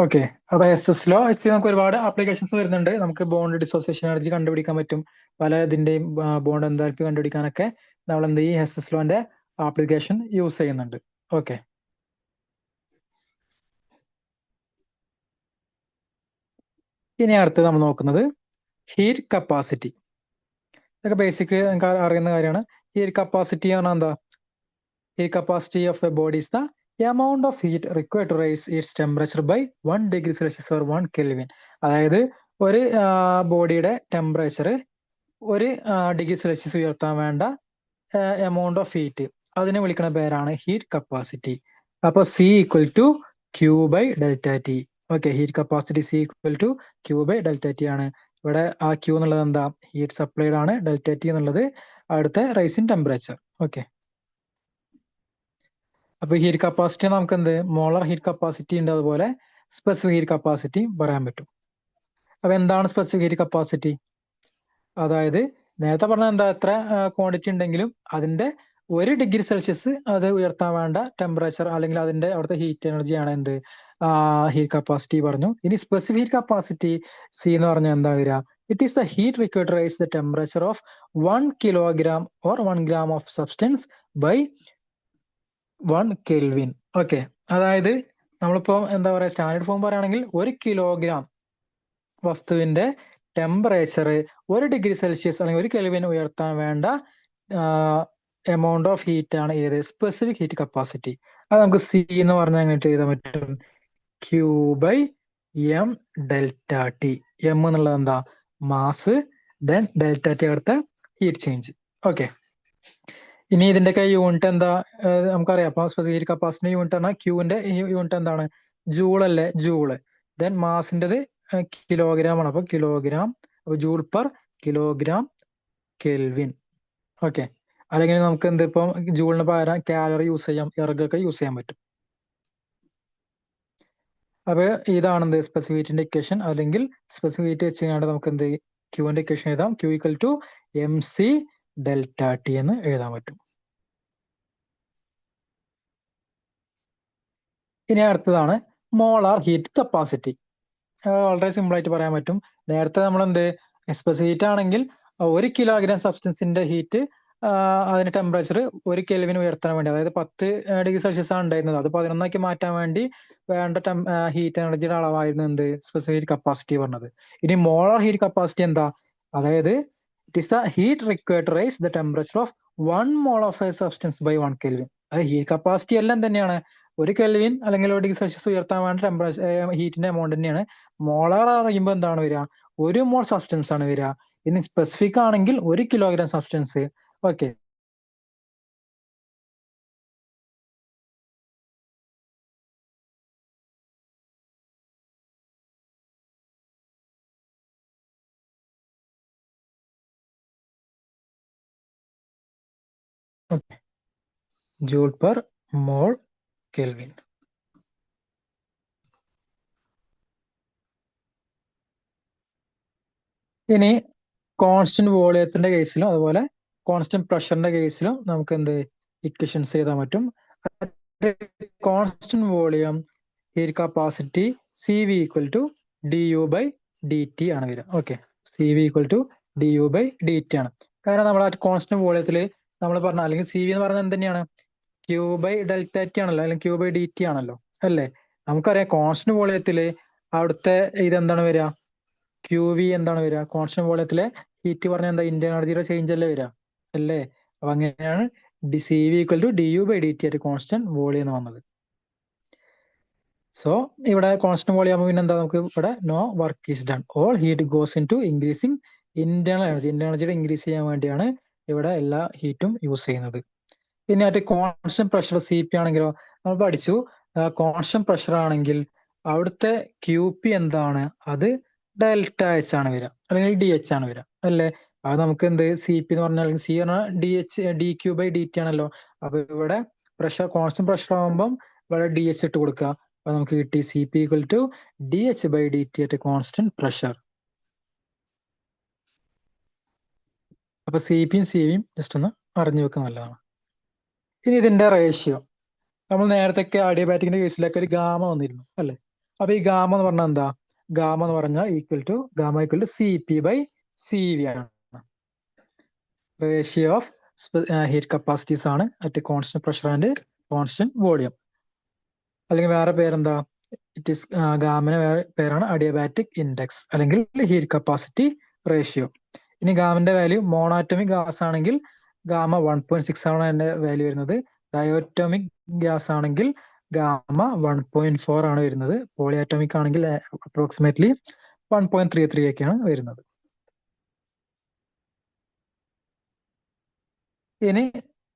Okay. അപ്പൊ S S law വെച്ച് നമുക്ക് ഒരുപാട് ആപ്ലിക്കേഷൻസ് വരുന്നുണ്ട്. നമുക്ക് ബോണ്ട് ഡിസോസിയേഷൻ എനർജി കണ്ടുപിടിക്കാൻ പറ്റും. പല ഇതിന്റെയും ബോണ്ട് എന്താൽപ്പി കണ്ടുപിടിക്കാനൊക്കെ നമ്മൾ എന്ത് ചെയ്യും, എസ് എസ് ലോന്റെ ആപ്ലിക്കേഷൻ യൂസ് ചെയ്യുന്നുണ്ട്. ഓക്കെ. ഇനി അടുത്ത് നമ്മൾ നോക്കുന്നത് ഹീറ്റ് കപ്പാസിറ്റി. ഇതൊക്കെ ബേസിക് നിങ്ങൾക്ക് അറിയുന്ന കാര്യമാണ്. ഹീറ്റ് കപ്പാസിറ്റി പറഞ്ഞാൽ എന്താ? Heat capacity of a body is the amount of heat required to raise its temperature by 1 degree Celsius or 1 Kelvin. അതായത് ഒരു ബോഡിയുടെ ടെമ്പറേച്ചർ 1 ഡിഗ്രി സെൽഷ്യസ് ഉയർത്താൻ വേണ്ട എമൗണ്ട് ഓഫ് ഹീറ്റ്, അതിനെ വിളിക്കുന്ന പേരാണ് ഹീറ്റ് കപ്പാസിറ്റി. അപ്പോൾ C equal to Q by delta T. Okay, heat capacity C equal to Q by delta T ആണ്. ഇവിടെ ആ ക്യൂ എന്നുള്ളത് എന്താ? ഹീറ്റ് സപ്ലൈഡ് ആണ്. ഡെൽറ്റ ടി എന്നുള്ളത് അടുത്ത റൈസിങ് ടെമ്പറേച്ചർ. ഓക്കെ. അപ്പൊ ഹീറ്റ് കപ്പാസിറ്റി നമുക്ക് എന്ത്, മോളർ ഹീറ്റ് കപ്പാസിറ്റി ഉണ്ട്, അതുപോലെ സ്പെസിഫിക് ഹീറ്റ് കപ്പാസിറ്റി പറയാൻ പറ്റും. അപ്പൊ എന്താണ് സ്പെസിഫിക് ഹീറ്റ് കപ്പാസിറ്റി? അതായത് നേരത്തെ പറഞ്ഞ എന്താ, എത്ര ക്വാണ്ടിറ്റി ഉണ്ടെങ്കിലും അതിന്റെ 1 ഡിഗ്രി സെൽഷ്യസ് അത് ഉയർത്താൻ വേണ്ട ടെമ്പറേച്ചർ അല്ലെങ്കിൽ അതിന്റെ അവിടുത്തെ ഹീറ്റ് എനർജിയാണ് എന്ത്, ഹീറ്റ് കപ്പാസിറ്റി പറഞ്ഞു. ഇനി സ്പെസിഫിക് ഹീറ്റ് കപ്പാസിറ്റി സി എന്ന് പറഞ്ഞാൽ എന്താ വരിക? It is the heat required to raise the temperature of 1 kilogram or 1 gram of substance by 1 kelvin. Okay, അതായത് നമ്മളിപ്പോ എന്താ പറയാ, സ്റ്റാൻഡേർഡ് ഫോം പറയുകയാണെങ്കിൽ 1 കിലോഗ്രാം വസ്തുവിന്റെ ടെമ്പറേച്ചർ 1 ഡിഗ്രി സെൽഷ്യസ് അല്ലെങ്കിൽ 1 കെൽവിൻ ഉയർത്താൻ വേണ്ട എമൗണ്ട് ഓഫ് ഹീറ്റ് ആണ് ഏത്? Specific heat capacity. അത് നമുക്ക് സി എന്ന് പറഞ്ഞാൽ എങ്ങനെയിട്ട് എഴുതാൻ പറ്റും? Q by M delta T. M എന്നുള്ളത് എന്താ? മാസ്, ദെൻ ഡെൽറ്റ ടി അടുത്ത ഹീറ്റ് ചേഞ്ച്. ഓക്കെ. ഇനി ഇതിന്റെയൊക്കെ യൂണിറ്റ് എന്താ നമുക്കറിയാം. അപ്പൊ സ്പെസിഫിക് ഹീറ്റ് കപ്പാസിറ്റി യൂണിറ്റ് പറഞ്ഞാൽ ക്യൂവിന്റെ യൂണിറ്റ് എന്താണ്? ജൂൾ അല്ലേ? ജൂള്. ദെൻ മാസിൻ്റെത് കിലോഗ്രാം ആണ്. അപ്പൊ കിലോഗ്രാം, അപ്പൊ joule per kilogram kelvin. Okay. അല്ലെങ്കിൽ നമുക്ക് എന്ത്, ഇപ്പം ജൂളിന് പകരം കാലറി യൂസ് ചെയ്യാം, എർഗൊക്കെ യൂസ് ചെയ്യാൻ പറ്റും. അപ്പൊ ഇതാണ് എന്ത്, സ്പെസിഫിക് ഹീറ്റിന്റെ ഇക്വേഷൻ. അല്ലെങ്കിൽ സ്പെസിഫിക് ഹീറ്റ് വെച്ച് കഴിഞ്ഞാൽ നമുക്ക് എന്ത്, ക്യൂവിന്റെ ഇക്വേഷൻ എഴുതാം. Q equal to M C delta T എന്ന് എഴുതാൻ പറ്റും. ഇനി അടുത്തതാണ് മോളാർ ഹീറ്റ് കപ്പാസിറ്റി. വളരെ സിമ്പിൾ ആയിട്ട് പറയാൻ പറ്റും. നേരത്തെ നമ്മൾ എന്ത്, സ്പെസിഫിക് ഹീറ്റ് ആണെങ്കിൽ 1 കിലോഗ്രാം സബ്സ്റ്റൻസിന്റെ ഹീറ്റ് അതിന്റെ ടെമ്പറേച്ചർ 1 കെൽവിൻ ഉയർത്താൻ വേണ്ടി, അതായത് 10 ഡിഗ്രി സെൽഷ്യസ് ആണ് ഉണ്ടായിരുന്നത്, അത് 11 മാറ്റാൻ വേണ്ടി വേണ്ട ഹീറ്റ് എനർജിയുടെ അളവായിരുന്നു എന്ത്, സ്പെസിഫിക് ഹീറ്റ് കപ്പാസിറ്റി പറഞ്ഞത്. ഇനി മോളാർ ഹീറ്റ് കപ്പാസിറ്റി എന്താ? അതായത് it is the heat required to raise the temperature of 1 mole of a substance by 1 kelvin. അത് ഹീറ്റ് കപ്പാസിറ്റി എല്ലാം തന്നെയാണ്. 1 കെൽവിൻ അല്ലെങ്കിൽ 1 ഡിഗ്രി സെൽഷ്യസ് ഉയർത്താൻ വേണ്ട ടെമ്പറേച്ചർ ഹീറ്റിന്റെ എമൗണ്ട് തന്നെയാണ്. മോളാർ അറിയുമ്പോൾ എന്താണ് വരിക? 1 മോൾ സബ്സ്റ്റൻസ് ആണ് വരിക. ഇനി സ്പെസിഫിക് ആണെങ്കിൽ 1 kilogram substance. Okay. Joule per mole kelvin. ഇനി കോൺസ്റ്റന്റ് വോളിയത്തിന്റെ കേസിലും അതുപോലെ കോൺസ്റ്റന്റ് പ്രഷറിന്റെ കേസിലും നമുക്ക് എന്ത് ഇക്വേഷൻസ് ചെയ്താൻ പറ്റും. Constant volume heat capacity C V equal to D U by D T ആണ് വരിക. Okay, C V equal to D U by D T ആണ്. കാരണം നമ്മൾ ആ കോൺസ്റ്റന്റ് വോളിയത്തിൽ നമ്മൾ പറഞ്ഞ, അല്ലെങ്കിൽ സി വി എന്ന് പറഞ്ഞാൽ എന്ത് തന്നെയാണ്? ക്യൂ ബൈ ഡെൽറ്റ ടി ആണല്ലോ, അല്ലെങ്കിൽ ക്യൂ ബൈ ഡി ടി ആണല്ലോ, അല്ലേ? നമുക്കറിയാം കോൺസ്റ്റന്റ് വോളിയത്തില് അവിടുത്തെ ഇതെന്താണ് വരിക? ക്യൂ വി എന്താണ് വരിക? കോൺസ്റ്റന്റ് വോളിയത്തിലെ ഹീറ്റ് പറഞ്ഞാൽ എന്താ? ഇന്റേണൽ എനർജിയുടെ ചേഞ്ച് അല്ലേ വരിക, അല്ലേ? അപ്പൊ അങ്ങനെയാണ് C V equal to D U by D T ആയിട്ട് കോൺസ്റ്റന്റ് വോളിയം എന്ന് വന്നത്. സോ ഇവിടെ കോൺസ്റ്റന്റ് വോളിയം ആകുമ്പോൾ പിന്നെ എന്താ, നമുക്ക് ഇവിടെ no work is done, all heat goes into increasing internal energy. Internal എനർജിയുടെ ഇൻക്രീസ് ചെയ്യാൻ വേണ്ടിയാണ് ഇവിടെ എല്ലാ ഹീറ്റും യൂസ് ചെയ്യുന്നത്. പിന്നെ ആയിട്ട് കോൺസ്റ്റന്റ് പ്രഷർ സി പി ആണെങ്കിലോ, നമ്മൾ പഠിച്ചു കോൺസ്റ്റന്റ് പ്രഷർ ആണെങ്കിൽ അവിടുത്തെ ക്യൂ പി എന്താണ്? അത് ഡെൽറ്റ എച്ച് ആണ് വരിക, അല്ലെങ്കിൽ ഡി എച്ച് ആണ് വരിക, അല്ലേ? അത് നമുക്ക് എന്ത്, സി പി എന്ന് പറഞ്ഞാൽ, അല്ലെങ്കിൽ സി പറഞ്ഞാൽ D H D Q by D T ആണല്ലോ. അപ്പൊ ഇവിടെ പ്രഷർ കോൺസ്റ്റന്റ് പ്രഷർ ആകുമ്പോൾ ഇവിടെ ഡി എച്ച് ഇട്ട് കൊടുക്കുക. അപ്പൊ നമുക്ക് കിട്ടി C P equal to D H by D T at constant pressure. അപ്പൊ സി പിയും സി വിയും ജസ്റ്റ് ഒന്ന് അറിഞ്ഞു വെക്കുക നല്ലതാണ്. ഇനി ഇതിന്റെ റേഷ്യോ, നമ്മൾ നേരത്തെ അഡിയബാറ്റിക്കിന്റെ കേസിലൊക്കെ ഒരു ഗാമ വന്നിരുന്നു, അല്ലെ? അപ്പൊ ഈ ഗാമ എന്ന് പറഞ്ഞാൽ എന്താ? ഗാമ എന്ന് പറഞ്ഞാൽ ഗാമ ഈക്വൽ ടു CP/CV ആണ്. റേഷ്യോ ഓഫ് ഹീറ്റ് കപ്പാസിറ്റീസ് ആണ് at constant pressure and constant volume. അല്ലെങ്കിൽ വേറെ പേരെന്താ? ഇറ്റ് ഈസ് ഗാമിന് വേറെ പേരാണ് അഡിയബാറ്റിക് ഇൻഡെക്സ് അല്ലെങ്കിൽ ഹീറ്റ് കപ്പാസിറ്റി റേഷ്യോ. ഇനി ഗാമിന്റെ വാല്യൂ മോണോറ്റോമിക് ഗ്യാസ് ആണെങ്കിൽ ഗാമ 1.6 ആണ് അതിന്റെ വാല്യൂ വരുന്നത്. ഡയോറ്റോമിക് ഗ്യാസ് ആണെങ്കിൽ ഗാമ 1.4 ആണ് വരുന്നത്. പോളിയാറ്റോമിക് ആണെങ്കിൽ അപ്രോക്സിമേറ്റ്ലി 1.33 ഒക്കെയാണ് വരുന്നത്. ഇനി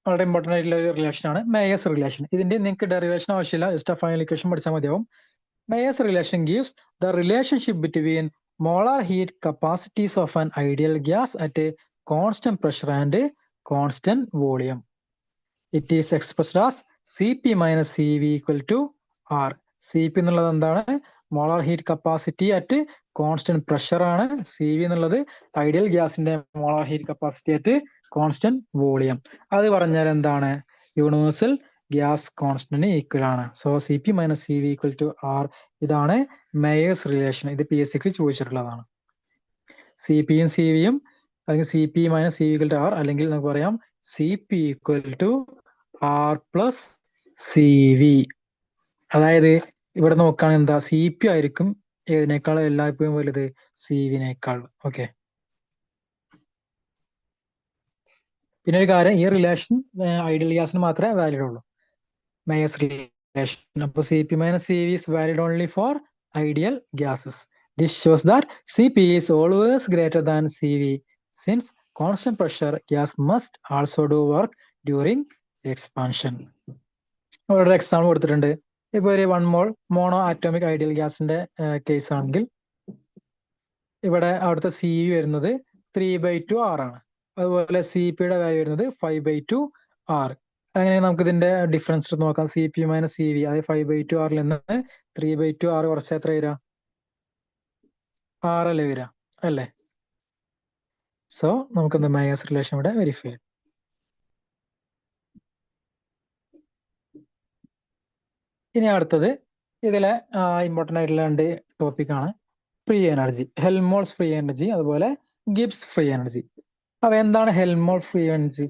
വളരെ ഇമ്പോർട്ടൻ്റ് ആയിട്ടുള്ള ഒരു റിലേഷൻ ആണ് മേയേഴ്സ് റിലേഷൻ. ഇതിന്റെ നിങ്ങൾക്ക് ഡെറിവേഷൻ ആവശ്യമില്ല, ജസ്റ്റ് ഫൈനൽ ഇക്വേഷൻ പഠിച്ചാൽ മതിയാവും. Mayer's relation gives the relationship between molar heat capacities of an ideal gas at a constant pressure and a constant volume. It is expressed as Cp minus Cv equal to R. Cp എന്നുള്ളത് എന്താണ്? Molar heat capacity at constant pressure ആണ്. Cv എന്നുള്ളത് ideal ഗ്യാസിന്റെ molar heat capacity at constant volume. അത് പറഞ്ഞാൽ എന്താണ്? Universal gas കോൺസ്റ്റന്റിന് equal ആണ്. So Cp minus Cv equal to R. ഇതാണ് മേയേഴ്സ് റിലേഷൻ. ഇത് PSCക്ക് ചോദിച്ചിട്ടുള്ളതാണ്. Cpയും Cvയും അല്ലെങ്കിൽ Cp minus Cv equal to R, അല്ലെങ്കിൽ നമുക്ക് പറയാം Cp equal to R plus Cv. അതായത് ഇവിടെ നോക്കുകയാണെങ്കിൽ എന്താ? Cp ആയിരിക്കും ഏതിനേക്കാൾ എല്ലായ്പ്പോഴും വലുത്? Cvനേക്കാൾ. ഓക്കെ. പിന്നെ ഒരു കാര്യം, ഈ റിലേഷൻ ഐഡിയൽ ഗ്യാസിന് മാത്രമേ വാലിഡ് ഉള്ളൂ. Mayer's relation. അപ്പോൾ Cp minus Cv is valid only for ideal gases. This shows that Cp is always greater than Cv. Since constant pressure gas must also do work during expansion. ഒരു example കൊടുത്തിട്ടുണ്ട്. ഇപ്പൊ ഒരു 1 mol mono atomic ideal ഗ്യാസിന്റെ case ആണെങ്കിൽ ഇവിടെ അവിടുത്തെ Cv വരുന്നത് 3/2 R ആണ്. അതുപോലെ Cpയുടെ വാല്യൂ വരുന്നത് 5/2 R. അങ്ങനെ നമുക്ക് ഇതിന്റെ ഡിഫറൻസ് നോക്കാം. Cp മൈനസ് Cv, അതായത് 5/2 R നിന്ന് 3/2 R കുറച്ച് എത്ര വരിക? 6 അല്ലേ വരിക, അല്ലേ? സോ നമുക്ക് എന്താ മേയേഴ്സ് റിലേഷൻ ഇവിടെ വെരിഫൈ ചെയ്യാം. ഇനി അടുത്തത് ഇതിലെ ഇമ്പോർട്ടൻ്റ് ആയിട്ടുള്ള രണ്ട് ടോപ്പിക്കാണ് free energy, Helmholtz free energy, അതുപോലെ ഗിബ്സ് ഫ്രീ എനർജി. അപ്പൊ എന്താണ് Helmholtz free energy?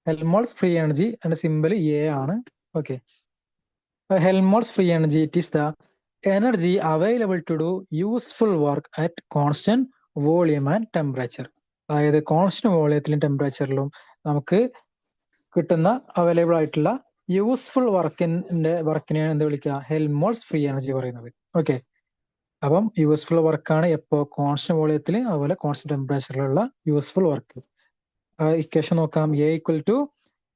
Helmholtz free energy and symbol A ആണ്. Okay. Helmholtz free energy, it is the energy available to do useful work at constant volume and temperature. അതായത് constant വോളിയത്തിലും ടെമ്പറേച്ചറിലും നമുക്ക് കിട്ടുന്ന available ആയിട്ടുള്ള useful വർക്കിനെയാണ് എന്ത് വിളിക്കുക? ഹെൽമോൾട്സ് ഫ്രീ എനർജി പറയുന്നത്. ഓക്കെ. അപ്പം യൂസ്ഫുൾ വർക്കാണ് എപ്പോ? കോൺസ്റ്റന്റ് വോളിയത്തിൽ, അതുപോലെ കോൺസ്റ്റന്റ് ടെമ്പറേച്ചറിലുള്ള യൂസ്ഫുൾ വർക്ക്. ഇക്വേഷൻ നോക്കാം. A equal to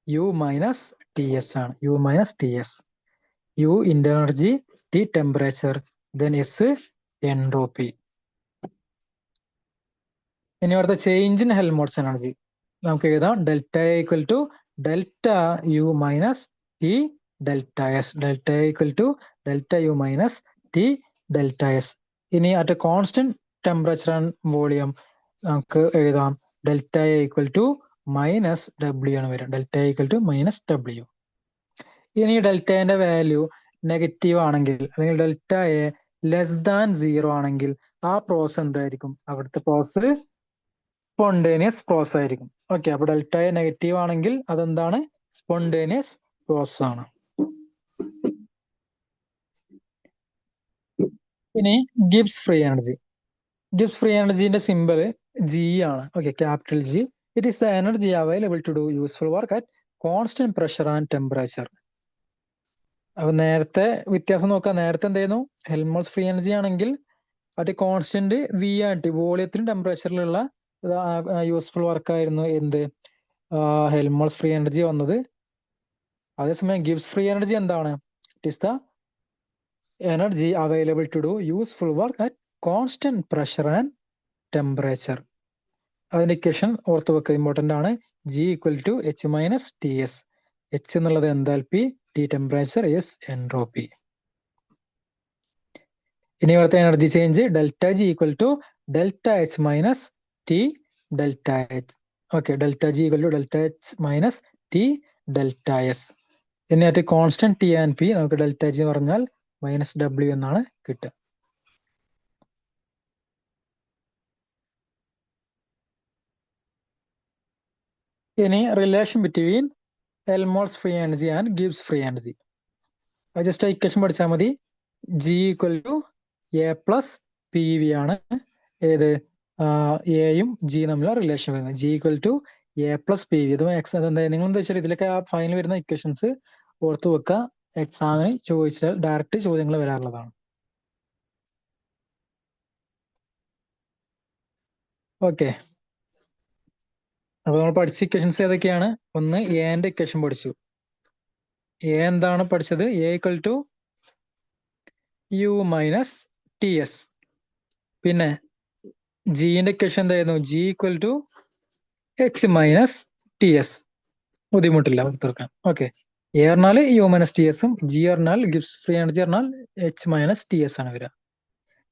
U minus TS ആണ്. U minus TS. U internal energy, T temperature, then S entropy. ഇനി അടുത്ത ചേഞ്ച് ഇൻ ഹെൽമോൾട്സ് എനർജി നമുക്ക് എഴുതാം. Delta A equal to delta U minus T delta S. Delta A equal to delta U minus T delta S. ഇനി at constant temperature and volume നമുക്ക് എഴുതാം delta A equal to minus W ആണ് വരിക. Delta A equal to minus W. ഇനി ഡെൽറ്റയുടെ value negative ആണെങ്കിൽ, അല്ലെങ്കിൽ delta A less than 0 ആണെങ്കിൽ ആ പ്രോസസ് എന്തായിരിക്കും? അവിടുത്തെ പ്രോസസ് സ്പോണ്ടേനിയസ് പ്രോസസ് ആയിരിക്കും. ഓക്കെ. അപ്പൊ ഡെൽറ്റ A നെഗറ്റീവ് ആണെങ്കിൽ അതെന്താണ്? സ്പോണ്ടേനിയസ് പ്രോസസ് ആണ്. ഇനി Gibbs free energy. Gibbs free എനർജിന്റെ സിമ്പിൾ G ആണ്. Okay, capital G. It is the energy available to do useful work at constant pressure and temperature. അപ്പൊ നേരത്തെ വ്യത്യാസം നോക്കാം. നേരത്തെ എന്തായിരുന്നു? ഹെൽമോൾട്സ് ഫ്രീ എനർജി ആണെങ്കിൽ അറ്റ് കോൺസ്റ്റന്റ് V ആയിട്ട് വോളിയത്തിലും ടെമ്പറേച്ചറിലുള്ള യൂസ്ഫുൾ വർക്ക് ആയിരുന്നു എന്ത്? ഹെൽമോൾട്സ് ഫ്രീ എനർജി വന്നത്. അതേസമയം ഗിബ്സ് ഫ്രീ എനർജി എന്താണ്? It is the energy available to do useful work at constant pressure and temperature. അതിന്റെ ഇക്വേഷൻ ഓർത്ത് വെക്കുക, ഇമ്പോർട്ടന്റ് ആണ്. G equal to H minus TS. H എന്നുള്ളത് enthalpy, T temperature, S entropy. ഇനി ഇവിടുത്തെ energy change delta G equal to delta H minus T delta H. Okay, delta G equal to delta H minus T delta S. ഇനി at constant T and P നമുക്ക് delta G എന്ന് പറഞ്ഞാൽ minus W എന്നാണ് കിട്ടുക. ഇനി relation between Helmholtz free energy and Gibbs free energy. അത് just equation പഠിച്ചാൽ മതി. G equal to A plus P V ആണ് ഏത് എയും ജിയും തമ്മിലുള്ള റിലേഷൻ വരുന്നത്. G equal to A plus P V. ഇത് അതെന്താ നിങ്ങൾ എന്താ വെച്ചാൽ ഇതിലൊക്കെ ആ ഫൈനൽ വരുന്ന ഇക്വേഷൻസ് ഓർത്ത് വെക്കുക. എക്സാമിന് ചോദിച്ചാൽ ഡയറക്റ്റ് ചോദ്യങ്ങൾ വരാറുള്ളതാണ്. ഓക്കെ, അപ്പൊ നമ്മൾ പഠിച്ച ഇക്വേഷൻസ് ഏതൊക്കെയാണ്? ഒന്ന് എന്റെ ഇക്വേഷൻ പഠിച്ചു. എ എന്താണ് പഠിച്ചത്? A equal to U minus T S. പിന്നെ ജിന്റെ ഇക്വേഷൻ എന്തായിരുന്നു? G equal to H minus T S. ബുദ്ധിമുട്ടില്ല തീർക്കാൻ. ഓക്കെ, എ പറഞ്ഞാൽ യു മൈനസ് ടി എസും ജി പറഞ്ഞാൽ ഗിബ്സ് ഫ്രീ എനർജി പറഞ്ഞാൽ എച്ച് മൈനസ് ടി എസ് ആണ് വരിക.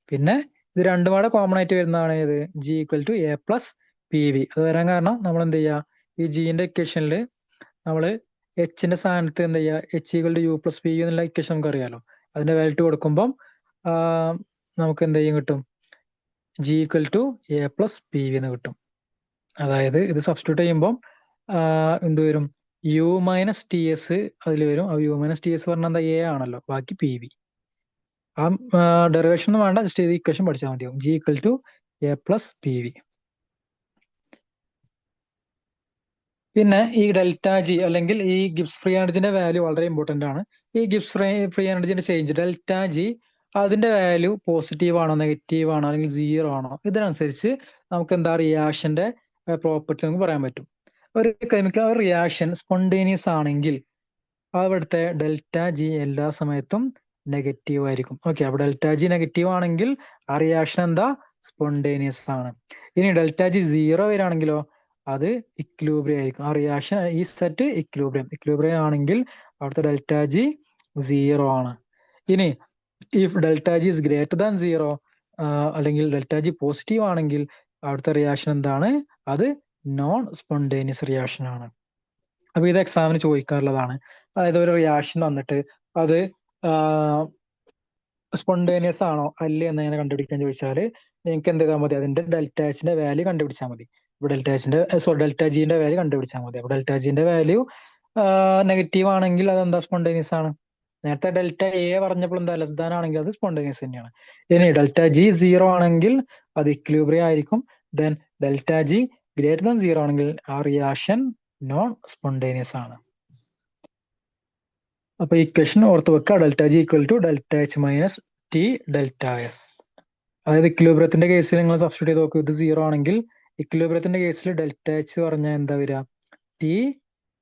പിന്നെ ഇത് രണ്ടും കൂടെ കോമൺ ആയിട്ട് വരുന്നതാണ് ഏത്? G equal to A plus P V. അത് വരാൻ കാരണം നമ്മൾ എന്ത് ചെയ്യുക, ഈ ജിന്റെ ഇക്വേഷനിൽ നമ്മൾ എച്ചിന്റെ സ്ഥാനത്ത് എന്ത് ചെയ്യുക, H equal to U plus P V എന്നുള്ള ഇക്വേഷൻ നമുക്ക് അറിയാലോ. അതിന്റെ വാല്യൂ കൊടുക്കുമ്പം നമുക്ക് എന്ത് ചെയ്യും കിട്ടും? G equal to A plus P V എന്ന് കിട്ടും. അതായത് ഇത് സബ്സ്റ്റിറ്റ്യൂട്ട് ചെയ്യുമ്പോൾ എന്ത് വരും? യു മൈനസ് ടി എസ് അതിൽ വരും. യു മൈനസ് ടി എസ് പറഞ്ഞാൽ എന്താ? എ ആണല്ലോ, ബാക്കി പി വി. ആ ഡെറിവേഷൻ ഒന്നും വേണ്ട, ജസ്റ്റ് ഇത് ഇക്വേഷൻ പഠിച്ചാൽ മതിയാവും. G equal to A plus P V. പിന്നെ ഈ ഡെൽറ്റ ജി അല്ലെങ്കിൽ ഈ ഗിബ്സ് ഫ്രീ എനർജിന്റെ വാല്യൂ വളരെ ഇമ്പോർട്ടന്റ് ആണ്. ഈ ഗിബ്സ് ഫ്രീ എനർജിന്റെ ചേഞ്ച് ഡെൽറ്റ ജി അതിന്റെ വാല്യൂ പോസിറ്റീവ് ആണോ നെഗറ്റീവ് ആണോ അല്ലെങ്കിൽ സീറോ ആണോ, ഇതിനനുസരിച്ച് നമുക്ക് എന്താ റിയാക്ഷന്റെ പ്രോപ്പർട്ടി നമുക്ക് പറയാൻ പറ്റും. ഒരു കെമിക്കൽ റിയാക്ഷൻ സ്പോണ്ടേനിയസ് ആണെങ്കിൽ അവിടുത്തെ ഡെൽറ്റ ജി എല്ലാ സമയത്തും നെഗറ്റീവ് ആയിരിക്കും. ഓക്കെ, അപ്പൊ ഡെൽറ്റ ജി നെഗറ്റീവ് ആണെങ്കിൽ ആ റിയാക്ഷൻ എന്താ? സ്പോണ്ടേനിയസ് ആണ്. ഇനി ഡെൽറ്റ ജി സീറോ വരികയാണെങ്കിലോ അത് ഇക്വിലിബ്രിയം ആയിരിക്കും. ആ റിയാക്ഷൻ ഈ സെറ്റ് ഇക്വിലിബ്രിയം ആണെങ്കിൽ അവിടുത്തെ ഡെൽറ്റ ജി സീറോ ആണ്. ഇനി if delta G is greater than zero അല്ലെങ്കിൽ ഡെൽറ്റ ജി പോസിറ്റീവ് ആണെങ്കിൽ അവിടുത്തെ റിയാക്ഷൻ എന്താണ്? അത് നോൺ സ്പോണ്ടേനിയസ് റിയാക്ഷൻ ആണ്. അപ്പൊ ഇത് എക്സാമിന് ചോദിക്കാറുള്ളതാണ്. അതായത് ഒരു റിയാക്ഷൻ വന്നിട്ട് അത് സ്പോണ്ടേനിയസ് ആണോ അല്ലേ എന്ന് എങ്ങനെ കണ്ടുപിടിക്കാൻ ചോദിച്ചാൽ നിങ്ങൾക്ക് എന്ത് ചെയ്താൽ മതി? അതിന്റെ ഡെൽറ്റ എച്ചിന്റെ വാല്യൂ കണ്ടുപിടിച്ചാൽ മതി. ഇപ്പൊ ഡെൽറ്റ ജിന്റെ വാല്യൂ കണ്ടുപിടിച്ചാൽ മതി. അപ്പൊ ഡെൽറ്റ ജിന്റെ വാല്യൂ നെഗറ്റീവ് ആണെങ്കിൽ അത് എന്താ? സ്പോണ്ടേനിയസ് ആണ്. നേരത്തെ ഡെൽറ്റ എ പറഞ്ഞപ്പോൾ എന്താ? ലെസ് ദാൻ ആണെങ്കിൽ അത് സ്പോണ്ടേനിയസ് തന്നെയാണ്. ഇനി ഡെൽറ്റ ജി സീറോ ആണെങ്കിൽ അത് ഇക്വിലിബ്രിയം ആയിരിക്കും. Then delta G greater than zero ആണെങ്കിൽ ആ റിയാക്ഷൻ നോൺ സ്പോണ്ടേനിയസ് ആണ്. അപ്പൊ ഇക്വേഷൻ ഓർത്ത് വെക്കുക. Delta G equal to delta H minus T delta S. അതായത് ഇക്വിലിബ്രിയത്തിന്റെ കേസിൽ നിങ്ങൾ സബ്സ്റ്റിറ്റ്യൂട്ട് ചെയ്ത് നോക്കൂ. ഇത് സീറോ ആണെങ്കിൽ ഇക്വിലിബ്രിയത്തിന്റെ കേസിൽ ഡെൽറ്റ എച്ച് പറഞ്ഞാൽ എന്താ വരിക? ടി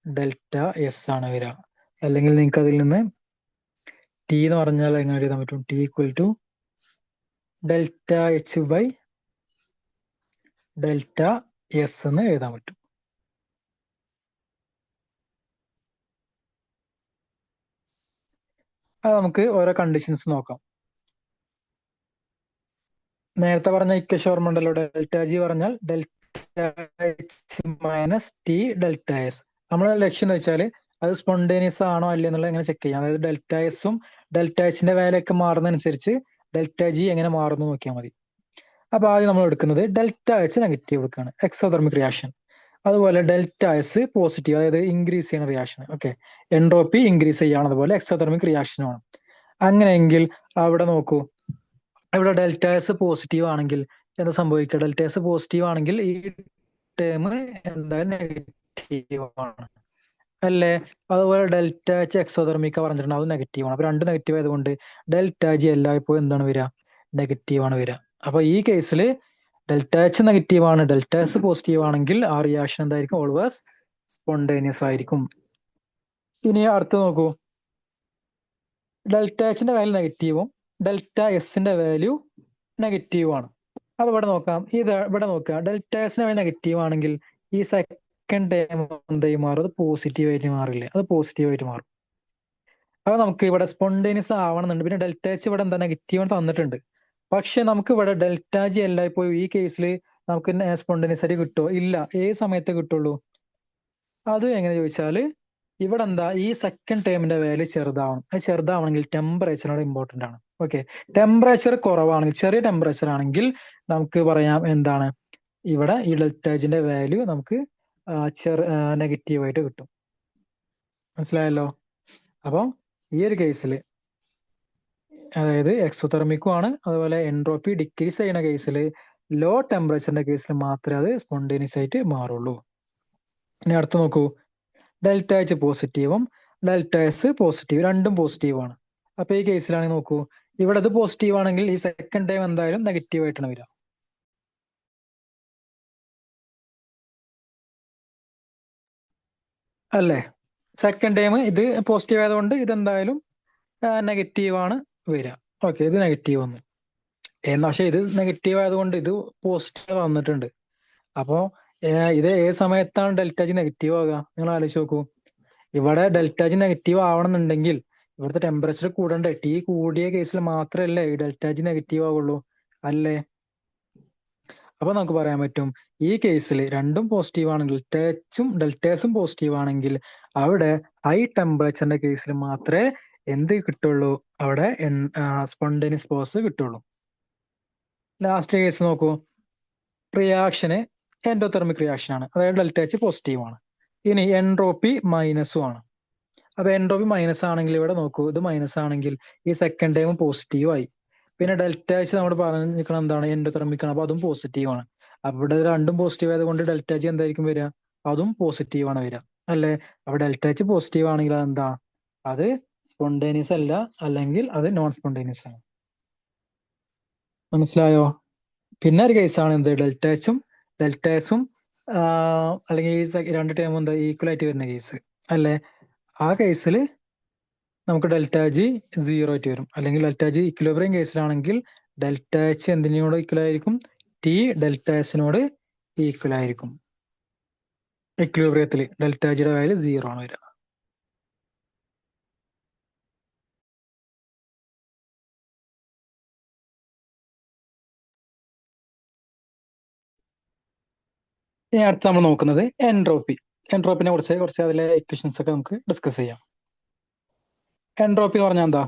ഡെൽറ്റ എസ് ആണ് വരിക. അല്ലെങ്കിൽ നിങ്ങൾക്ക് അതിൽ നിന്ന് ടി എന്ന് പറഞ്ഞാൽ എങ്ങനെ എഴുതാൻ പറ്റും? T equal to delta H by delta S എന്ന് എഴുതാൻ പറ്റും. അത് നമുക്ക് ഓരോ കണ്ടീഷൻസ് നോക്കാം. നേരത്തെ പറഞ്ഞ ഇക്വേഷൻ ഓർമ്മ ഉണ്ടല്ലോ? ഡെൽറ്റ ജി പറഞ്ഞാൽ delta H minus T delta S. നമ്മുടെ ലക്ഷ്യം എന്ന് വെച്ചാൽ അത് സ്പോണ്ടേനിയസ് ആണോ അല്ലേ എന്നുള്ളത് എങ്ങനെ ചെക്ക് ചെയ്യാം. അതായത് ഡെൽറ്റ എസും ഡെൽറ്റ എച്ചിന്റെ വാല്യൂ ഒക്കെ മാറുന്നതനുസരിച്ച് ഡെൽറ്റ ജി എങ്ങനെ മാറുന്നു നോക്കിയാൽ മതി. അപ്പൊ ആദ്യം നമ്മൾ എടുക്കുന്നത് ഡെൽറ്റ എച്ച് നെഗറ്റീവ് എടുക്കുകയാണ്, എക്സോതെർമിക് റിയാക്ഷൻ. അതുപോലെ ഡെൽറ്റ എസ് പോസിറ്റീവ്, അതായത് ഇൻക്രീസ് ചെയ്യുന്ന റിയാക്ഷൻ. ഓക്കെ, എൻട്രോപ്പി ഇൻക്രീസ് ചെയ്യാണ്. അതുപോലെ എക്സോതെർമിക് റിയാക്ഷനുമാണ്. അങ്ങനെയെങ്കിൽ അവിടെ നോക്കൂ, ഇവിടെ ഡെൽറ്റ എസ് പോസിറ്റീവ് ആണെങ്കിൽ എന്താ സംഭവിക്കുക? ഡെൽറ്റ എസ് പോസിറ്റീവ് ആണെങ്കിൽ ഈ ടേം എന്തായാലും നെഗറ്റീവ് ആണ് അല്ലേ? അതുപോലെ ഡെൽറ്റ എച്ച് എക്സോതെർമിക്ക പറഞ്ഞിട്ടുണ്ട്, അത് നെഗറ്റീവ് ആണ്. അപ്പൊ രണ്ട് നെഗറ്റീവ് ആയതുകൊണ്ട് ഡെൽറ്റ ജി എല്ലായ്പ്പോഴും എന്താണ് വരിക? നെഗറ്റീവ് ആണ് വരിക. അപ്പൊ ഈ കേസിൽ ഡെൽറ്റ എച്ച് നെഗറ്റീവ് ആണ്, ഡെൽറ്റ എസ് പോസിറ്റീവ് ആണെങ്കിൽ ആ റിയാക്ഷൻ എന്തായിരിക്കും? ഓൾവേസ് സ്പോണ്ടേനിയസ് ആയിരിക്കും. ഇനി അടുത്ത് നോക്കൂ, ഡെൽറ്റ എച്ചിന്റെ വാല്യൂ നെഗറ്റീവും ഡെൽറ്റ എസിന്റെ വാല്യൂ നെഗറ്റീവ് ആണ്. അപ്പൊ ഇവിടെ നോക്കാം, ഇവിടെ നോക്കുക, ഡെൽറ്റ എസിന്റെ വാല്യൂ നെഗറ്റീവ് ആണെങ്കിൽ ഈ സെക്കൻഡ് ടേം എന്തായി മാറും? അത് പോസിറ്റീവ് ആയിട്ട് മാറില്ലേ? അത് പോസിറ്റീവ് ആയിട്ട് മാറും. അപ്പൊ നമുക്ക് ഇവിടെ സ്പോണ്ടേനിയസ് ആവണമെന്നുണ്ട്. പിന്നെ ഡെൽറ്റ എച്ച് ഇവിടെ എന്താ? നെഗറ്റീവ് തന്നിട്ടുണ്ട്. പക്ഷെ നമുക്ക് ഇവിടെ ഡെൽറ്റ ജി എല്ലായ്പ്പോഴും ഈ കേസിൽ നമുക്ക് സ്പോണ്ടേനിയസ് ആയിട്ട് കിട്ടുമോ? ഇല്ല. ഏത് സമയത്തേ കിട്ടുള്ളൂ? അത് എങ്ങനെ ചോദിച്ചാല് ഇവിടെ എന്താ? ഈ സെക്കൻഡ് ടേമിന്റെ വാല്യൂ ചെറുതാവണം. അത് ചെറുതാവണമെങ്കിൽ ടെമ്പറേച്ചറിനോട് ഇമ്പോർട്ടന്റ് ആണ്. ഓക്കെ, ടെമ്പറേച്ചർ കുറവാണെങ്കിൽ, ചെറിയ ടെമ്പറേച്ചർ ആണെങ്കിൽ നമുക്ക് പറയാം എന്താണ്? ഇവിടെ ഈ ഡെൽറ്റ ജിന്റെ വാല്യൂ നമുക്ക് നെഗറ്റീവായിട്ട് കിട്ടും. മനസ്സിലായല്ലോ? അപ്പോൾ ഈ ഒരു കേസിൽ അതായത് എക്സോതെർമിക്കും ആണ്, അതുപോലെ എൻട്രോപ്പി ഡിക്രീസ് ചെയ്യുന്ന കേസിൽ ലോ ടെമ്പറേച്ചറിന്റെ കേസിൽ മാത്രമേ അത് സ്പോണ്ടേനിയസ് ആയിട്ട് മാറുള്ളൂ. ഇനി അടുത്ത് നോക്കൂ, ഡെൽറ്റ എച്ച് പോസിറ്റീവും ഡെൽറ്റ എസ് പോസിറ്റീവ്, രണ്ടും പോസിറ്റീവ് ആണ്. അപ്പൊ ഈ കേസിലാണെങ്കിൽ നോക്കൂ, ഇവിടെ ഇത് പോസിറ്റീവ് ആണെങ്കിൽ ഈ സെക്കൻഡ് ടൈം എന്തായാലും നെഗറ്റീവ് ആയിട്ടാണ് വരിക. അല്ലേ? സെക്കൻഡ് ടൈം ഇത് പോസിറ്റീവ് ആയതുകൊണ്ട് ഇതെന്തായാലും നെഗറ്റീവ് ആണ് വരിക. ഓക്കെ, ഇത് നെഗറ്റീവ് വന്നു. എന്നാ പക്ഷെ ഇത് നെഗറ്റീവ് ആയതുകൊണ്ട് ഇത് പോസിറ്റീവ് വന്നിട്ടുണ്ട്. അപ്പോ ഇത് ഏത് സമയത്താണ് ഡെൽറ്റ ജി നെഗറ്റീവ് ആവുക? നിങ്ങൾ ആലോചിച്ച് നോക്കൂ. ഇവിടെ ഡെൽറ്റ ജി നെഗറ്റീവ് ആവണമെന്നുണ്ടെങ്കിൽ ഇവിടുത്തെ ടെമ്പറേച്ചർ കൂടണ്ടേ? ടി കൂടിയ കേസിൽ മാത്രമല്ലേ ഈ ഡെൽറ്റ ജി നെഗറ്റീവ് ആവുള്ളൂ, അല്ലേ? അപ്പൊ നമുക്ക് പറയാൻ പറ്റും, ഈ കേസിൽ രണ്ടും പോസിറ്റീവ് ആണെങ്കിൽ, ഡെൽറ്റേസും പോസിറ്റീവ് ആണെങ്കിൽ അവിടെ ഹൈ ടെമ്പറേച്ചറിന്റെ കേസിൽ മാത്രമേ എന്ത് കിട്ടുള്ളൂ? അവിടെ സ്പോണ്ടേനിയസ് പോസ് കിട്ടുള്ളൂ. ലാസ്റ്റ് കേസ് നോക്കൂ, റിയാക്ഷന് എൻഡോതെർമിക് റിയാക്ഷൻ ആണ്, അതായത് ഡെൽറ്റ എച്ച് പോസിറ്റീവ് ആണ്. ഇനി എൻട്രോപ്പി മൈനസും ആണ്. അപ്പൊ എൻട്രോപ്പി മൈനസ് ആണെങ്കിൽ ഇവിടെ നോക്കൂ, ഇത് മൈനസ് ആണെങ്കിൽ ഈ സെക്കൻഡ് ടൈം പോസിറ്റീവ് ആയി. പിന്നെ ഡെൽറ്റ എച്ച് നമ്മൾ പറഞ്ഞിരിക്കണം എന്താണ്? എൻഡോതെർമിക് ആണ്, അപ്പൊ അതും പോസിറ്റീവ് ആണ്. അപ്പൊ ഇവിടെ രണ്ടും പോസിറ്റീവ് ആയതുകൊണ്ട് ഡെൽറ്റ ജി എന്തായിരിക്കും വരിക? അതും പോസിറ്റീവ് ആണ് വരിക, അല്ലേ? അപ്പൊ ഡെൽറ്റ എച്ച് പോസിറ്റീവ് ആണെങ്കിൽ അതെന്താ? അത് സ്പോണ്ടേനിയസ് അല്ല, അല്ലെങ്കിൽ അത് നോൺ സ്പോണ്ടേനിയസ് ആണ്. മനസ്സിലായോ? പിന്നെ ഒരു കേസാണ് എന്ത്? ഡെൽറ്റ എസും അല്ലെങ്കിൽ ഈ രണ്ട് ടേമും എന്താ ഈക്വൽ ആയിട്ട് വരുന്ന കേസ്, അല്ലേ? ആ കേസിൽ നമുക്ക് ഡെൽറ്റ ജി 0 ആയിട്ട് വരും. അല്ലെങ്കിൽ ഡെൽറ്റ ജി ഇക്വിലിബ്രിയം കേസിലാണെങ്കിൽ ഡെൽറ്റ എച്ച് എന്തിനോട് ഈക്വൽ ആയിരിക്കും? ടി ഡെൽറ്റ എസിനോട് ഈക്വൽ ആയിരിക്കും. ഇക്വിലിബ്രിയത്തിൽ ഡെൽറ്റ ജിയുടെ വാല്യൂ 0 ആണ് വരിക. ഇനി അടുത്ത് നമ്മൾ നോക്കുന്നത് എൻട്രോപ്പിനെ കുറിച്ച് കുറച്ച് അതിലെ ഇക്വേഷൻസ് ഒക്കെ നമുക്ക് ഡിസ്കസ് ചെയ്യാം. എൻട്രോപ്പി എന്ന് പറഞ്ഞാൽ എന്താ?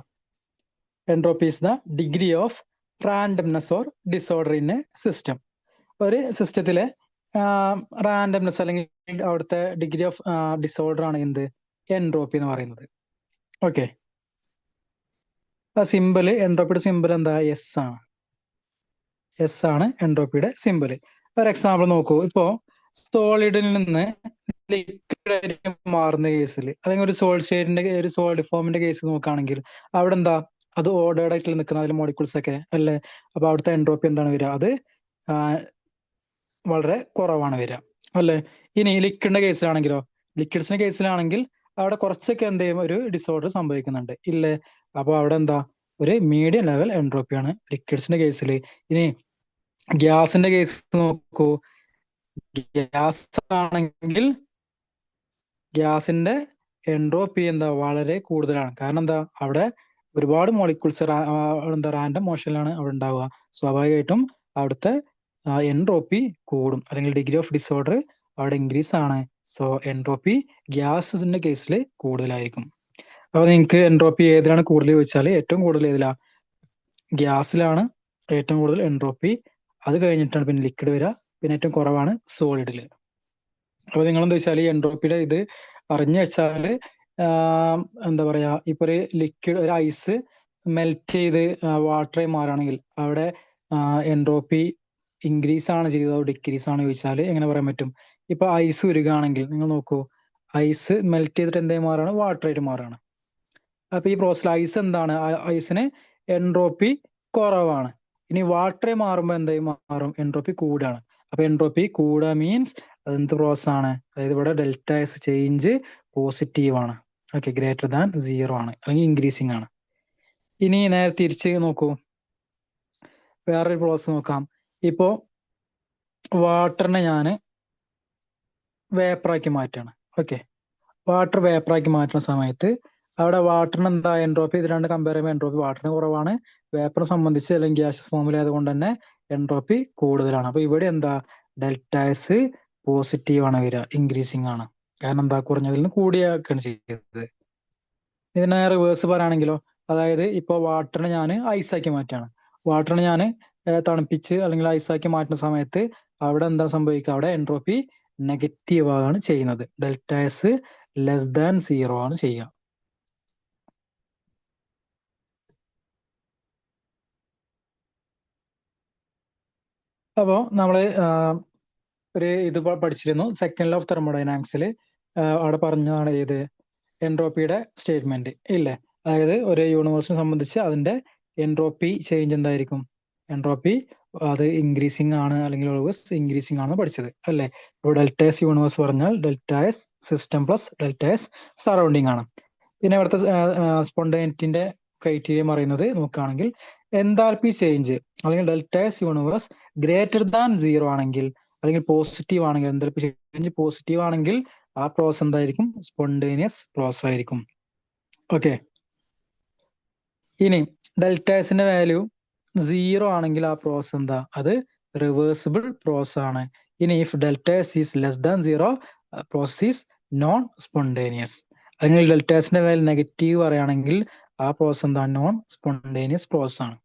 Entropy is the degree of randomness or disorder in A system. ഒരു സിസ്റ്റത്തിലെ റാൻഡംനെസ് അല്ലെങ്കിൽ അവിടുത്തെ ഡിഗ്രി ഓഫ് ഡിസോർഡർ ആണ് എന്ത്? എൻട്രോപ്പി എന്ന് പറയുന്നത്. ഓക്കെ, സിമ്പിള്, എൻട്രോപ്പിയുടെ സിമ്പിൾ എന്താ? എസ് ആണ്. എസ് ആണ് എൻട്രോപ്പിയുടെ സിമ്പിൾ. ഒരു എക്സാമ്പിൾ നോക്കൂ. ഇപ്പോ സോളിഡിൽ നിന്ന് ലിക്വിഡ് മാറുന്ന കേസിൽ, അല്ലെങ്കിൽ ഒരു സോളിഡ് ഫോമിന്റെ കേസ് നോക്കുകയാണെങ്കിൽ അവിടെ എന്താ? അത് ഓർഡേർഡ് ആയിട്ട് നിൽക്കുന്ന അതിലെ മോളിക്യൂൾസ് ഒക്കെ, അല്ലേ? അപ്പൊ അവിടുത്തെ എൻട്രോപ്പി എന്താണ് വരിക? അത് വളരെ കുറവാണ് വരിക, അല്ലേ? ഇനി ലിക്വിഡിന്റെ കേസിലാണെങ്കിൽ അവിടെ കുറച്ചൊക്കെ എന്ത് ചെയ്യും? ഒരു ഡിസോർഡർ സംഭവിക്കുന്നുണ്ട്, ഇല്ലേ? അപ്പൊ അവിടെ എന്താ? ഒരു മീഡിയം ലെവൽ എൻട്രോപ്പിയാണ് ലിക്വിഡ്സിന്റെ കേസിൽ. ഇനി ഗ്യാസിന്റെ കേസ് നോക്കൂ. ഗ്യാസ് ആണെങ്കിൽ ഗ്യാസിന്റെ എൻട്രോപ്പി എന്താ? വളരെ കൂടുതലാണ്. കാരണം എന്താ? അവിടെ ഒരുപാട് മോളിക്യൂൾസ് എന്താ റാൻഡം മോഷനിലാണ് അവിടെ ഉണ്ടാവുക. സ്വാഭാവികമായിട്ടും അവിടുത്തെ എൻട്രോപ്പി കൂടും, അല്ലെങ്കിൽ ഡിഗ്രി ഓഫ് ഡിസോർഡർ അവിടെ ഇൻക്രീസ് ആണ്. സോ എൻട്രോപ്പി ഗ്യാസിന്റെ കേസിൽ കൂടുതലായിരിക്കും. അപ്പൊ നിങ്ങൾക്ക് എൻട്രോപ്പി ഏതിലാണ് കൂടുതൽ ചോദിച്ചാൽ ഏറ്റവും കൂടുതൽ ഏതിലാ? ഗ്യാസിലാണ് ഏറ്റവും കൂടുതൽ എൻട്രോപ്പി. അത് കഴിഞ്ഞിട്ടാണ് പിന്നെ ലിക്വിഡ് വരിക. പിന്നെ ഏറ്റവും കുറവാണ് സോളിഡിൽ. അപ്പൊ നിങ്ങൾ എന്താ വെച്ചാൽ ഈ എൻട്രോപ്പിയുടെ ഇത് അറിഞ്ഞു വെച്ചാല് എന്താ പറയാ, ഇപ്പൊ ഒരു ലിക്വിഡ്, ഒരു ഐസ് മെൽറ്റ് ചെയ്ത് വാട്ടറായി മാറുകയാണെങ്കിൽ അവിടെ എൻട്രോപ്പി ഇൻക്രീസ് ആണ് ചെയ്തതോ ഡിക്രീസ് ആണ് ചോദിച്ചാൽ എങ്ങനെ പറയാൻ പറ്റും? ഇപ്പൊ ഐസ് ഉരുകുകയാണെങ്കിൽ നിങ്ങൾ നോക്കൂ, ഐസ് മെൽറ്റ് ചെയ്തിട്ട് എന്തായി മാറുകയാണ്? വാട്ടറായിട്ട് മാറുകയാണ്. അപ്പൊ ഈ പ്രോസസ്സിൽ ഐസ് എന്താണ്? ഐസിന് എൻട്രോപ്പി കുറവാണ്. ഇനി വാട്ടറെ മാറുമ്പോൾ എന്തായി മാറും? എൻട്രോപ്പി കൂടാണ്. അപ്പൊ എൻട്രോപ്പി കൂടുക മീൻസ് അതെന്ത് പ്രോസസ് ആണ്? അതായത് ഇവിടെ ഡെൽറ്റ എസ് ചേഞ്ച് പോസിറ്റീവ് ആണ്. ഓക്കെ, ഗ്രേറ്റർ ദാൻ 0 ആണ്, അല്ലെങ്കിൽ ഇൻക്രീസിങ് ആണ്. ഇനി നേരെ തിരിച്ച് നോക്കൂ, വേറൊരു പ്രോസസ് നോക്കാം. ഇപ്പോ വാട്ടറിനെ ഞാൻ വേപ്പറാക്കി മാറ്റാണ്. ഓക്കെ, വാട്ടർ വേപ്പറാക്കി മാറ്റുന്ന സമയത്ത് അവിടെ വാട്ടറിന് എന്താ എൻട്രോപ്പി? ഇത് രണ്ട് കമ്പയർ ചെയ്യുമ്പോൾ എൻട്രോപ്പി വാട്ടറിന് കുറവാണ്. വേപ്പറെ സംബന്ധിച്ച് അല്ലെങ്കിൽ ഗ്യാസസ് ഫോമിൽ ആയതുകൊണ്ട് തന്നെ എൻട്രോപ്പി കൂടുതലാണ്. അപ്പൊ ഇവിടെ എന്താ? ഡെൽറ്റ എസ് പോസിറ്റീവ് ആണ് വരിക, ഇൻക്രീസിങ് ആണ്. കാരണം എന്താ? കുറഞ്ഞതിൽ നിന്ന് കൂടിയാക്കാണ് ചെയ്തത്. ഇതിനെ റിവേഴ്സ് പറയുകയാണെങ്കിലോ, അതായത് ഇപ്പൊ വാട്ടറിനെ ഞാൻ ഐസാക്കി മാറ്റാണ്. വാട്ടറിനെ ഞാൻ തണുപ്പിച്ച് അല്ലെങ്കിൽ ഐസാക്കി മാറ്റുന്ന സമയത്ത് അവിടെ എന്താ സംഭവിക്കുക? അവിടെ എൻട്രോപ്പി നെഗറ്റീവ് ആണ് ചെയ്യുന്നത്. ഡെൽറ്റ എസ് ലെസ് ദാൻ 0 ആണ് ചെയ്യുക. അപ്പോൾ നമ്മൾ ഒരു ഇത് പഠിച്ചിരുന്നു, സെക്കൻഡ് ലോ ഓഫ് തെർമോഡൈനാമിക്സിൽ അവിടെ പറഞ്ഞതാണ് ഏത്, എൻട്രോപ്പിയുടെ സ്റ്റേറ്റ്മെന്റ് ഇല്ലേ. അതായത് ഒരു യൂണിവേഴ്സിനെ സംബന്ധിച്ച് അതിന്റെ എൻട്രോപ്പി ചേഞ്ച് എന്തായിരിക്കും, എൻട്രോപ്പി അത് ഇൻക്രീസിങ് ആണ് അല്ലെങ്കിൽ ഓൾവേസ് ഇൻക്രീസിങ് ആണ് പഠിച്ചത് അല്ലേ. ഇപ്പോൾ ഡെൽറ്റ എസ് യൂണിവേഴ്സ് പറഞ്ഞാൽ delta S system plus delta S surrounding ആണ്. പിന്നെ ഇവിടുത്തെ സ്പോണ്ടേനിറ്റിന്റെ ക്രൈറ്റീരിയ പറയുന്നത് നോക്കുകയാണെങ്കിൽ എൻതാൽപ്പി ചേഞ്ച് അല്ലെങ്കിൽ delta S universe greater than 0 ആണെങ്കിൽ അല്ലെങ്കിൽ പോസിറ്റീവ് ആണെങ്കിൽ, എൻതാൽപ്പി ചേഞ്ച് പോസിറ്റീവ് ആണെങ്കിൽ ആ പ്രോസസ് എന്തായിരിക്കും, സ്പോണ്ടേനിയസ് പ്രോസസ് ആയിരിക്കും. ഓക്കെ. ഇനി ഡെൽറ്റ എസിന്റെ വാല്യൂ 0 ആണെങ്കിൽ ആ പ്രോസസ് എന്താ, അത് റിവേഴ്സിബിൾ പ്രോസസ് ആണ്. ഇനി if delta S is less than 0 process is known spontaneous. അല്ലെങ്കിൽ ഡെൽറ്റ എസിന്റെ വാല്യൂ നെഗറ്റീവ് പറയുകയാണെങ്കിൽ ആ പ്രോസസ് എന്താ, നോൺ സ്പോണ്ടേനിയസ് പ്രോസസ് ആണ്.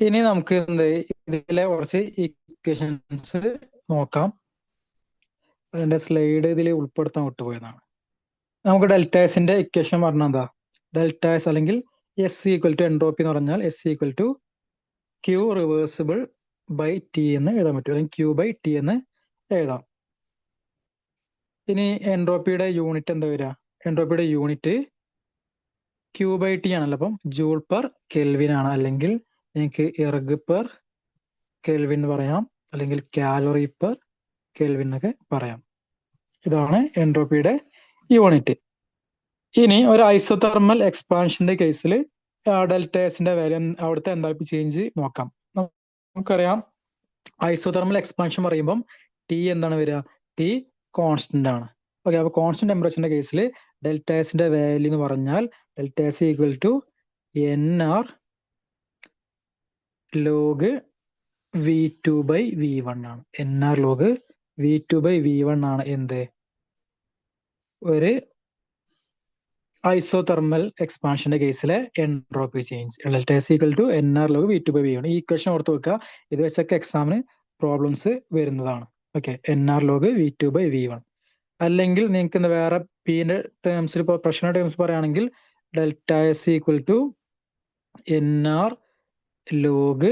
ഇനി നമുക്ക് ഇതിലെ കുറച്ച് ഇക്വേഷൻസ് നോക്കാം. അതിന്റെ സ്ലൈഡ് ഇതിൽ ഉൾപ്പെടുത്താൻ വിട്ടുപോയതാണ്. നമുക്ക് ഡെൽറ്റ എസിന്റെ ഇക്വേഷൻ പറഞ്ഞാൽ എന്താ, ഡെൽറ്റ എസ് അല്ലെങ്കിൽ എസ് ഈക്വൽ ടു എൻട്രോപ്പി എന്ന് പറഞ്ഞാൽ S equal to Q reversible by T എന്ന് എഴുതാൻ പറ്റും, അല്ലെങ്കിൽ ക്യൂ ബൈ ടി എന്ന് എഴുതാം. ഇനി എൻട്രോപ്പിയുടെ യൂണിറ്റ് എന്താ വരിക, എൻട്രോപ്പിയുടെ യൂണിറ്റ് ക്യൂ ബൈ ടി ആണല്ലോ, അപ്പം ജൂൾ പെർ കെൽവിൻ ആണ്. അല്ലെങ്കിൽ എനിക്ക് എർഗ് പെർ കെൽവിൻ എന്ന് പറയാം, അല്ലെങ്കിൽ കാലറി പെർ കെൽവിൻ എന്നൊക്കെ പറയാം. ഇതാണ് എൻട്രോപ്പിയുടെ യൂണിറ്റ്. ഇനി ഒരു ഐസോതെർമൽ എക്സ്പാൻഷന്റെ കേസിൽ ഡെൽറ്റ എസിന്റെ വാല്യൂ, അവിടുത്തെ എന്താൽപ്പി ചേഞ്ച് നോക്കാം. നമുക്കറിയാം ഐസോതെർമൽ എക്സ്പാൻഷൻ പറയുമ്പം ടി എന്താണ് വരിക, ടി കോൺസ്റ്റന്റ് ആണ്. ഓക്കെ. അപ്പൊ കോൺസ്റ്റന്റ് ടെമ്പറേച്ചറിന്റെ കേസിൽ ഡെൽറ്റ എസിന്റെ വാല്യൂ എന്ന് പറഞ്ഞാൽ delta S equal to n R log V2 by V1 ആണ്. N R log V2 by V1 ആണ് എന്ത്, ഒരു ഐസോതെർമൽ എക്സ്പാൻഷന്റെ കേസിലെ entropy change. Delta S equal to n R log V2 by V1. ഈ ഇക്വേഷൻ ഓർത്ത് വെക്കുക, ഇത് വെച്ചൊക്കെ എക്സാമിന് പ്രോബ്ലംസ് വരുന്നതാണ്. Okay. N R log V2 by V1. അല്ലെങ്കിൽ നിങ്ങൾക്ക് വേറെ പിന്റെ ടേംസിൽ, ഇപ്പോൾ പ്രഷർ ടേംസ് പറയുകയാണെങ്കിൽ delta S equal to n R log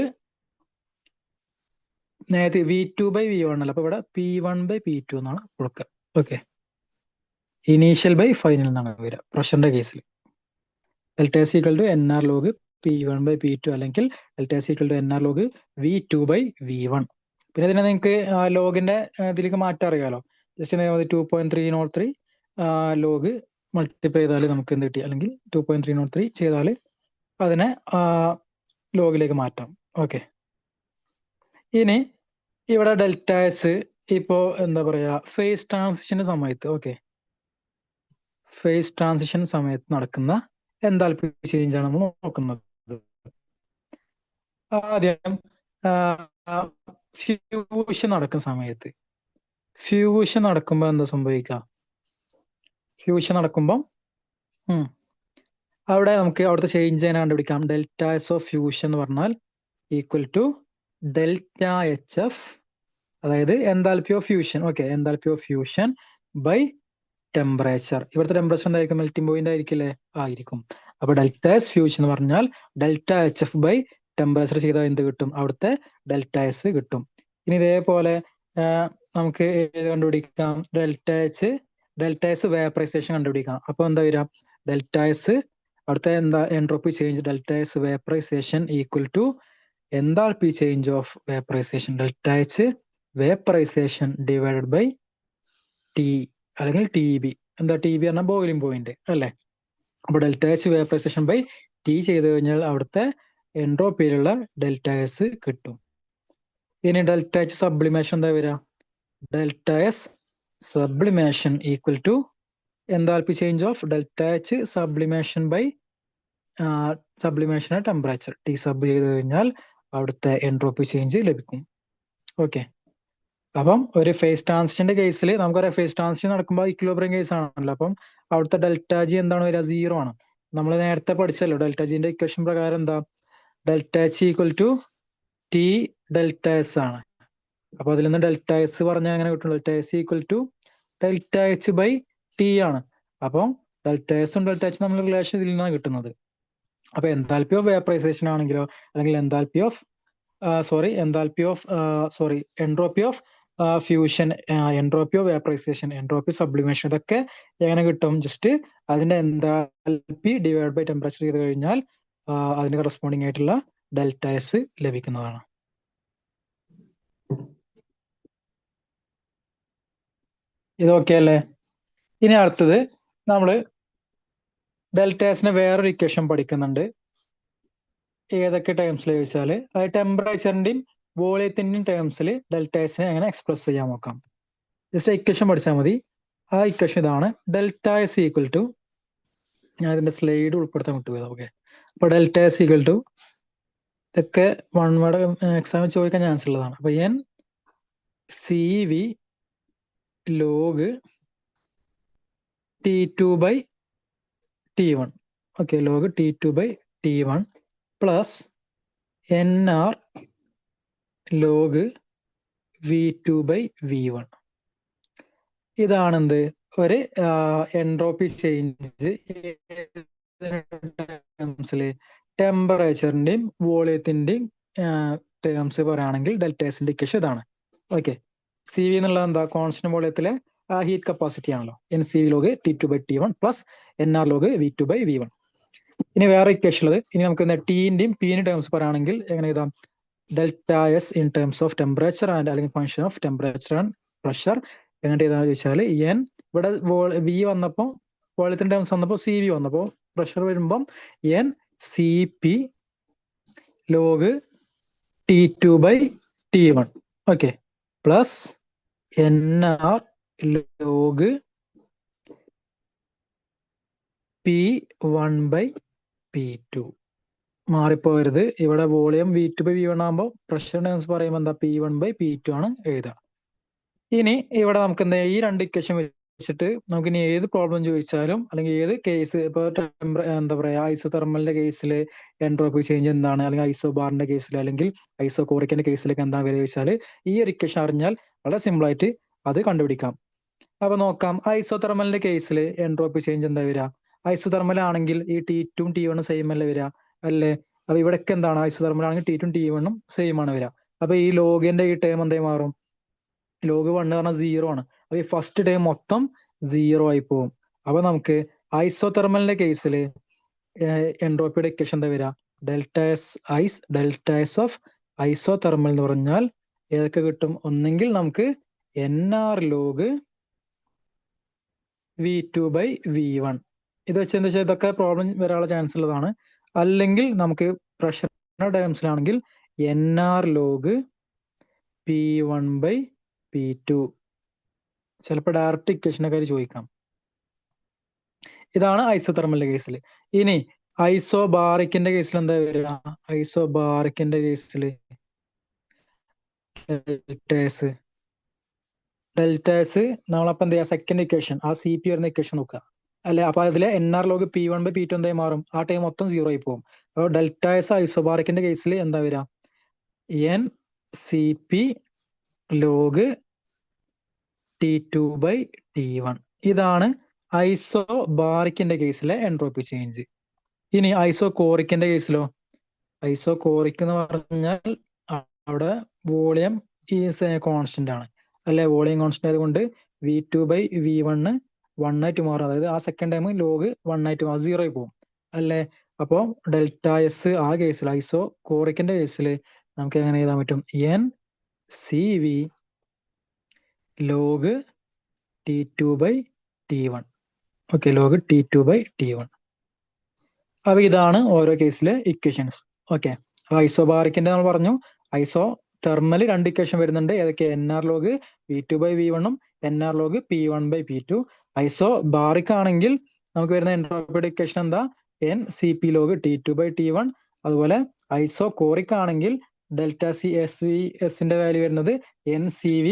നേരത്തെ V2 ബൈ V1 അല്ല, അപ്പൊ ഇവിടെ P1 ബൈ P2 എന്നാണ് കൊടുക്കുക. ഓക്കെ. ഇനീഷ്യൽ ബൈ ഫൈനൽ എന്നാണ് വരിക പ്രഷറിന്റെ കേസിൽ. Delta S equal to n R log P1 by P2 അല്ലെങ്കിൽ delta S equal to n R log V2 by V1. പിന്നെ ഇതിനെ നിങ്ങൾക്ക് ലോഗിന്റെ ഇതിലേക്ക് മാറ്റം അറിയാലോ. ജസ്റ്റ് 2.303 ലോഗ് മൾട്ടിപ്ലൈ ചെയ്താൽ നമുക്ക് എന്ത് കിട്ടി, അല്ലെങ്കിൽ 2.303 ചെയ്താൽ അതിനെ ലോഗിലേക്ക് മാറ്റാം. ഓക്കെ. ഇനി ഇവിടെ ഡെൽറ്റ എസ് ഇപ്പോ എന്താ പറയാ, ഫേസ് ട്രാൻസിഷന്റെ സമയത്ത്, ഓക്കെ, ഫേസ് ട്രാൻസിഷൻ സമയത്ത് നടക്കുന്ന എൻതാൽപ്പി ചേഞ്ച് ആണ് നമ്മൾ നോക്കുന്നത്. ആദ്യം ഫ്യൂഷൻ നടക്കുന്ന സമയത്ത്, ഫ്യൂഷൻ നടക്കുമ്പോൾ എന്താ സംഭവിക്കുക, ഫ്യൂഷൻ നടക്കുമ്പോൾ അവിടെ നമുക്ക് അവിടുത്തെ ചേഞ്ച് തന്നെ കണ്ടുപിടിക്കാം. ഡെൽറ്റ എസ് ഓഫ് ഫ്യൂഷൻ എന്ന് പറഞ്ഞാൽ equal to delta H F, അതായത് enthalpy of fusion. Okay. Enthalpy of fusion by temperature. ഇവിടുത്തെ ടെമ്പറേച്ചർ എന്തായിരിക്കും, മെൽറ്റിംഗ് പോയിന്റ് ആയിരിക്കില്ലേ, ആയിരിക്കും. അപ്പൊ ഡെൽറ്റ എസ് ഫ്യൂഷൻ എന്ന് പറഞ്ഞാൽ delta H F by temperature ചെയ്താൽ എന്ത് കിട്ടും, അവിടുത്തെ ഡെൽറ്റ എസ് കിട്ടും. ഇനി ഇതേപോലെ നമുക്ക് ഏത് കണ്ടുപിടിക്കാം, ഡെൽറ്റ എസ് വേപ്പറൈസേഷൻ കണ്ടുപിടിക്കാം. അപ്പൊ എന്താ വരിക, ഡെൽറ്റ എസ് അവിടുത്തെ എന്താ entropy change, delta S vaporization equal to enthalpy change of vaporization, delta H vaporization divided by T അല്ലെങ്കിൽ ടി ബി. എന്താ ടി ബി പറഞ്ഞാൽ ബോയിലിംഗ് പോയിന്റ് അല്ലേ. അപ്പൊ delta H vaporization by T ചെയ്ത് കഴിഞ്ഞാൽ അവിടുത്തെ എൻട്രോപ്പിയിലുള്ള ഡെൽറ്റ എസ് കിട്ടും. ഇനി ഡെൽറ്റ എച്ച് സബ്ലിമേഷൻ എന്താ വരിക, delta S sublimation equal to enthalpy change of delta H sublimation by sublimation temperature, T sub ചെയ്ത് കഴിഞ്ഞാൽ അവിടുത്തെ എൻട്രോപ്പി ചേഞ്ച് ലഭിക്കും. ഓക്കെ. അപ്പം ഒരു ഫേസ് ട്രാൻസിഷന്റെ കേസിൽ നമുക്കറിയാം, ഫേസ് ട്രാൻസിഷൻ നടക്കുമ്പോൾ ഇക്വിലിബ്രിയം കേസ് ആണല്ലോ. അപ്പം അവിടുത്തെ ഡെൽറ്റ ജി എന്താണ് വരിക, 0 ആണ്. നമ്മൾ നേരത്തെ പഠിച്ചല്ലോ ഡെൽറ്റ ജിന്റെ ഇക്വേഷൻ പ്രകാരം എന്താ, delta H equal to T delta S ആണ്. അപ്പൊ അതിൽ നിന്ന് ഡെൽറ്റ എസ് പറഞ്ഞാൽ എങ്ങനെ കിട്ടും? Delta S equal to delta H by T ആണ്. അപ്പം ഡെൽറ്റ എസും ഡെൽറ്റ എച്ചും തമ്മിലുള്ള റിലേഷൻ ഇതിൽ നിന്നാണ് കിട്ടുന്നത്. അപ്പൊ എൻതാൽപ്പി ഓഫ് വേപ്പറൈസേഷൻ ആണെങ്കിലോ, അല്ലെങ്കിൽ entropy of fusion, entropy of vaporisation, entropy sublimation, ഇതൊക്കെ എങ്ങനെ കിട്ടും? ജസ്റ്റ് അതിന്റെ എൻതാൽപ്പി ഡിവൈഡ് ബൈ ടെമ്പറേച്ചർ ചെയ്ത് കഴിഞ്ഞാൽ അതിന് കറസ്പോണ്ടിങ് ആയിട്ടുള്ള ഡെൽറ്റ എസ് ലഭിക്കുന്നതാണ്. ഇതൊക്കെ അല്ലേ? ഇനി അടുത്തത് നമ്മള് ഡെൽറ്റ എസിന് വേറൊരു ഇക്വേഷൻ പഠിക്കുന്നുണ്ട്. ഏതൊക്കെ ടേംസിൽ ചോദിച്ചാൽ അത് ടെമ്പറേച്ചറിന്റെയും വോളിയത്തിന്റെയും ടേംസിൽ ഡെൽറ്റ എസിനെ എങ്ങനെ എക്സ്പ്രസ് ചെയ്യാൻ നോക്കാം. ജസ്റ്റ് ഇക്വേഷൻ പഠിച്ചാൽ മതി. ആ ഇക്വേഷൻ ഇതാണ്. ഡെൽറ്റ എസ് ഈക്വൽ ടു, ഞാൻ ഇതിന്റെ സ്ലൈഡ് ഉൾപ്പെടുത്താൻ വിട്ടുപോയത്. ഓക്കെ, അപ്പൊ ഡെൽറ്റ എസ് ഈക്വൽ ടു, ഇതൊക്കെ വൺ വേർഡ് എക്സാമിൽ ചോദിക്കാൻ ചാൻസ് ഉള്ളതാണ്. അപ്പൊ n C V log T2 by T1. Okay, log T2 by T1 plus NR log V2 by V1. ഇതാണെന്ത്? ഒരു എൻട്രോപ്പി ചേഞ്ച് ടേംസില് ടെമ്പറേച്ചറിന്റെയും വോളിയത്തിന്റെയും ടേംസ് പറയുകയാണെങ്കിൽ ഡെൽറ്റ എസിന്റെ ഇക്വേഷൻ ഇതാണ്. ഓക്കെ, സി വി എന്നുള്ളത് എന്താ? കോൺസ്റ്റന്റ് വോളിയത്തിലെ ഹീറ്റ് കപ്പാസിറ്റി ആണല്ലോ. N C V log T2 by T1 plus NR log V2 by V1. ഇനി വേറെ ഇക്വേഷൻ ഉള്ളത്, ഇനി നമുക്ക് ടിന്റെയും പിന്റെ ടേംസ് പറയുകയാണെങ്കിൽ എങ്ങനെ എഴുതാം? Delta S in terms of temperature and, അല്ലെങ്കിൽ function of temperature and pressure എങ്ങനെ എഴുതാന്ന് ചോദിച്ചാൽ, എൻ ഇവിടെ വി വന്നപ്പോൾ, വോളിയത്തിന്റെ ടേംസ് വന്നപ്പോൾ സി വി വന്നപ്പോൾ, പ്രഷർ വരുമ്പം n C P log T2 by T1. Okay, plus NR log P1 by P2. മാറിപ്പോകരുത്. ഇവിടെ വോളിയം V2 by V1 ആകുമ്പോൾ പ്രഷർ ടേംസ് പറയുമ്പോൾ എന്താ? P1 by P2 ആണ് എഴുതുക. ഇനി ഇവിടെ നമുക്ക് എന്താ, ഈ രണ്ട് ഇക്വേഷൻ വെച്ചിട്ട് നമുക്ക് ഇനി ഏത് പ്രോബ്ലം ചോദിച്ചാലും, അല്ലെങ്കിൽ ഏത് കേസ്, ഇപ്പൊ എന്താ പറയാ, ഐസോതെർമലിന്റെ കേസിൽ എൻട്രോപ്പി ചേഞ്ച് എന്താണ്, അല്ലെങ്കിൽ ഐസോബാറിന്റെ കേസിൽ, അല്ലെങ്കിൽ ഐസോകോറിക്കിന്റെ കേസിലേക്ക് എന്താ വരിക ചോദിച്ചാൽ, ഈ ഒരു ഇക്വേഷൻ അറിഞ്ഞാൽ വളരെ സിമ്പിൾ ആയിട്ട് അത് കണ്ടുപിടിക്കാം. അപ്പൊ നോക്കാം. ഐസോതെർമലിന്റെ കേസിൽ എൻട്രോപ്പി ചേഞ്ച് എന്താ വരിക? ഐസോതെർമൽ ആണെങ്കിൽ ഈ T2 T1 സെയിം അല്ലേ വരിക? അല്ലേ? അപ്പൊ ഇവിടൊക്കെ എന്താണ്? ഐസോതെർമൽ ആണെങ്കിൽ T2 T1 സെയിം ആണ് വരിക. അപ്പൊ ഈ ലോഗിന്റെ ഈ ടേം എന്തായി മാറും? ലോഗ് 1 പറഞ്ഞാൽ 0 ആണ്. അപ്പൊ ഈ ഫസ്റ്റ് ടേം മൊത്തം 0 ആയി പോകും. അപ്പൊ നമുക്ക് ഐസോതെർമലിന്റെ കേസിൽ എൻട്രോപ്പിയുടെ ഇക്വേഷൻ എന്താ വരിക? ഡെൽറ്റ എസ് ഓഫ് ഐസോതെർമൽ എന്ന് പറഞ്ഞാൽ ഏതൊക്കെ കിട്ടും? ഒന്നെങ്കിൽ നമുക്ക് NR log V2 by V1. ഇത് വെച്ച് എന്താ വെച്ചാൽ ഇതൊക്കെ പ്രോബ്ലം വരാനുള്ള ചാൻസ് ഉള്ളതാണ്. അല്ലെങ്കിൽ നമുക്ക് പ്രഷർ ടേംസിലാണെങ്കിൽ NR log P1 by P2. ചിലപ്പോൾ ഡയറക്റ്റ് ഇക്വേഷനൊക്കെ ചോദിക്കാം. ഇതാണ് ഐസോതെർമലിന്റെ കേസിൽ. ഇനി ഐസോബാറിക്കിന്റെ കേസിൽ എന്താ വരിക? ഐസോബാറിക്കിന്റെ കേസിൽ ഡെൽറ്റ എസ് നമ്മളപ്പോ എന്ത് ചെയ്യുക? സെക്കൻഡ് ഇക്വേഷൻ, ആ സി പി വരുന്ന ഇക്വേഷൻ നോക്കുക അല്ലെ? അപ്പൊ അതിലെ NR log P1 by P2 എന്തായി മാറും? ആ ടൈം മൊത്തം 0 ആയി പോകും. അപ്പോൾ ഡെൽറ്റ എസ് ഐസോബാറിക്കിന്റെ കേസിൽ എന്താ വരിക? N C P log T2 by T1. ഇതാണ് ഐസോബാറിക്കിന്റെ കേസിലെ എൻട്രോപ്പി ചേഞ്ച്. ഇനി ഐസോകോറിക്കിന്റെ കേസിലോ? ഐസോകോറിക് എന്ന് പറഞ്ഞാൽ അവിടെ വോളിയം ഈ കോൺസ്റ്റന്റ് ആണ് അല്ലെ? വോളിയം കോൺസ്റ്റന്റ് ആയതുകൊണ്ട് V2 by V1 1 ആയിട്ട് മാറും. അതായത് ആ സെക്കൻഡ് ടൈം ലോഗ് 1 ആയിട്ട് മാറും, 0 ആയി പോകും അല്ലെ? അപ്പോൾ ഡെൽറ്റ എസ് ആ കേസിൽ, ഐസോകോറിക്കിന്റെ കേസിൽ നമുക്ക് എങ്ങനെ എഴുതാൻ പറ്റും? N C V log T2 by T1. Okay, log T2 by T1. അപ്പൊ ഇതാണ് ഓരോ കേസിലെ ഇക്വേഷൻസ്. ഓക്കെ, അപ്പൊ ഐസോബാറിക്കിന്റെ നമ്മൾ പറഞ്ഞു. ഐസോ തെർമൽ രണ്ട് ഇക്വേഷൻ വരുന്നുണ്ട്. ഏതൊക്കെ? NR log V2 by V1 NR log P1 by P2. Isobaric ആണെങ്കിൽ നമുക്ക് വരുന്ന എൻട്രോപ്പിയുടെ ഇക്വേഷൻ എന്താ? N C P log T2 by T1. അതുപോലെ ഐസോകോറിക് ആണെങ്കിൽ ഡെൽറ്റ സി എസിന്റെ വാല്യൂ വരുന്നത് NCV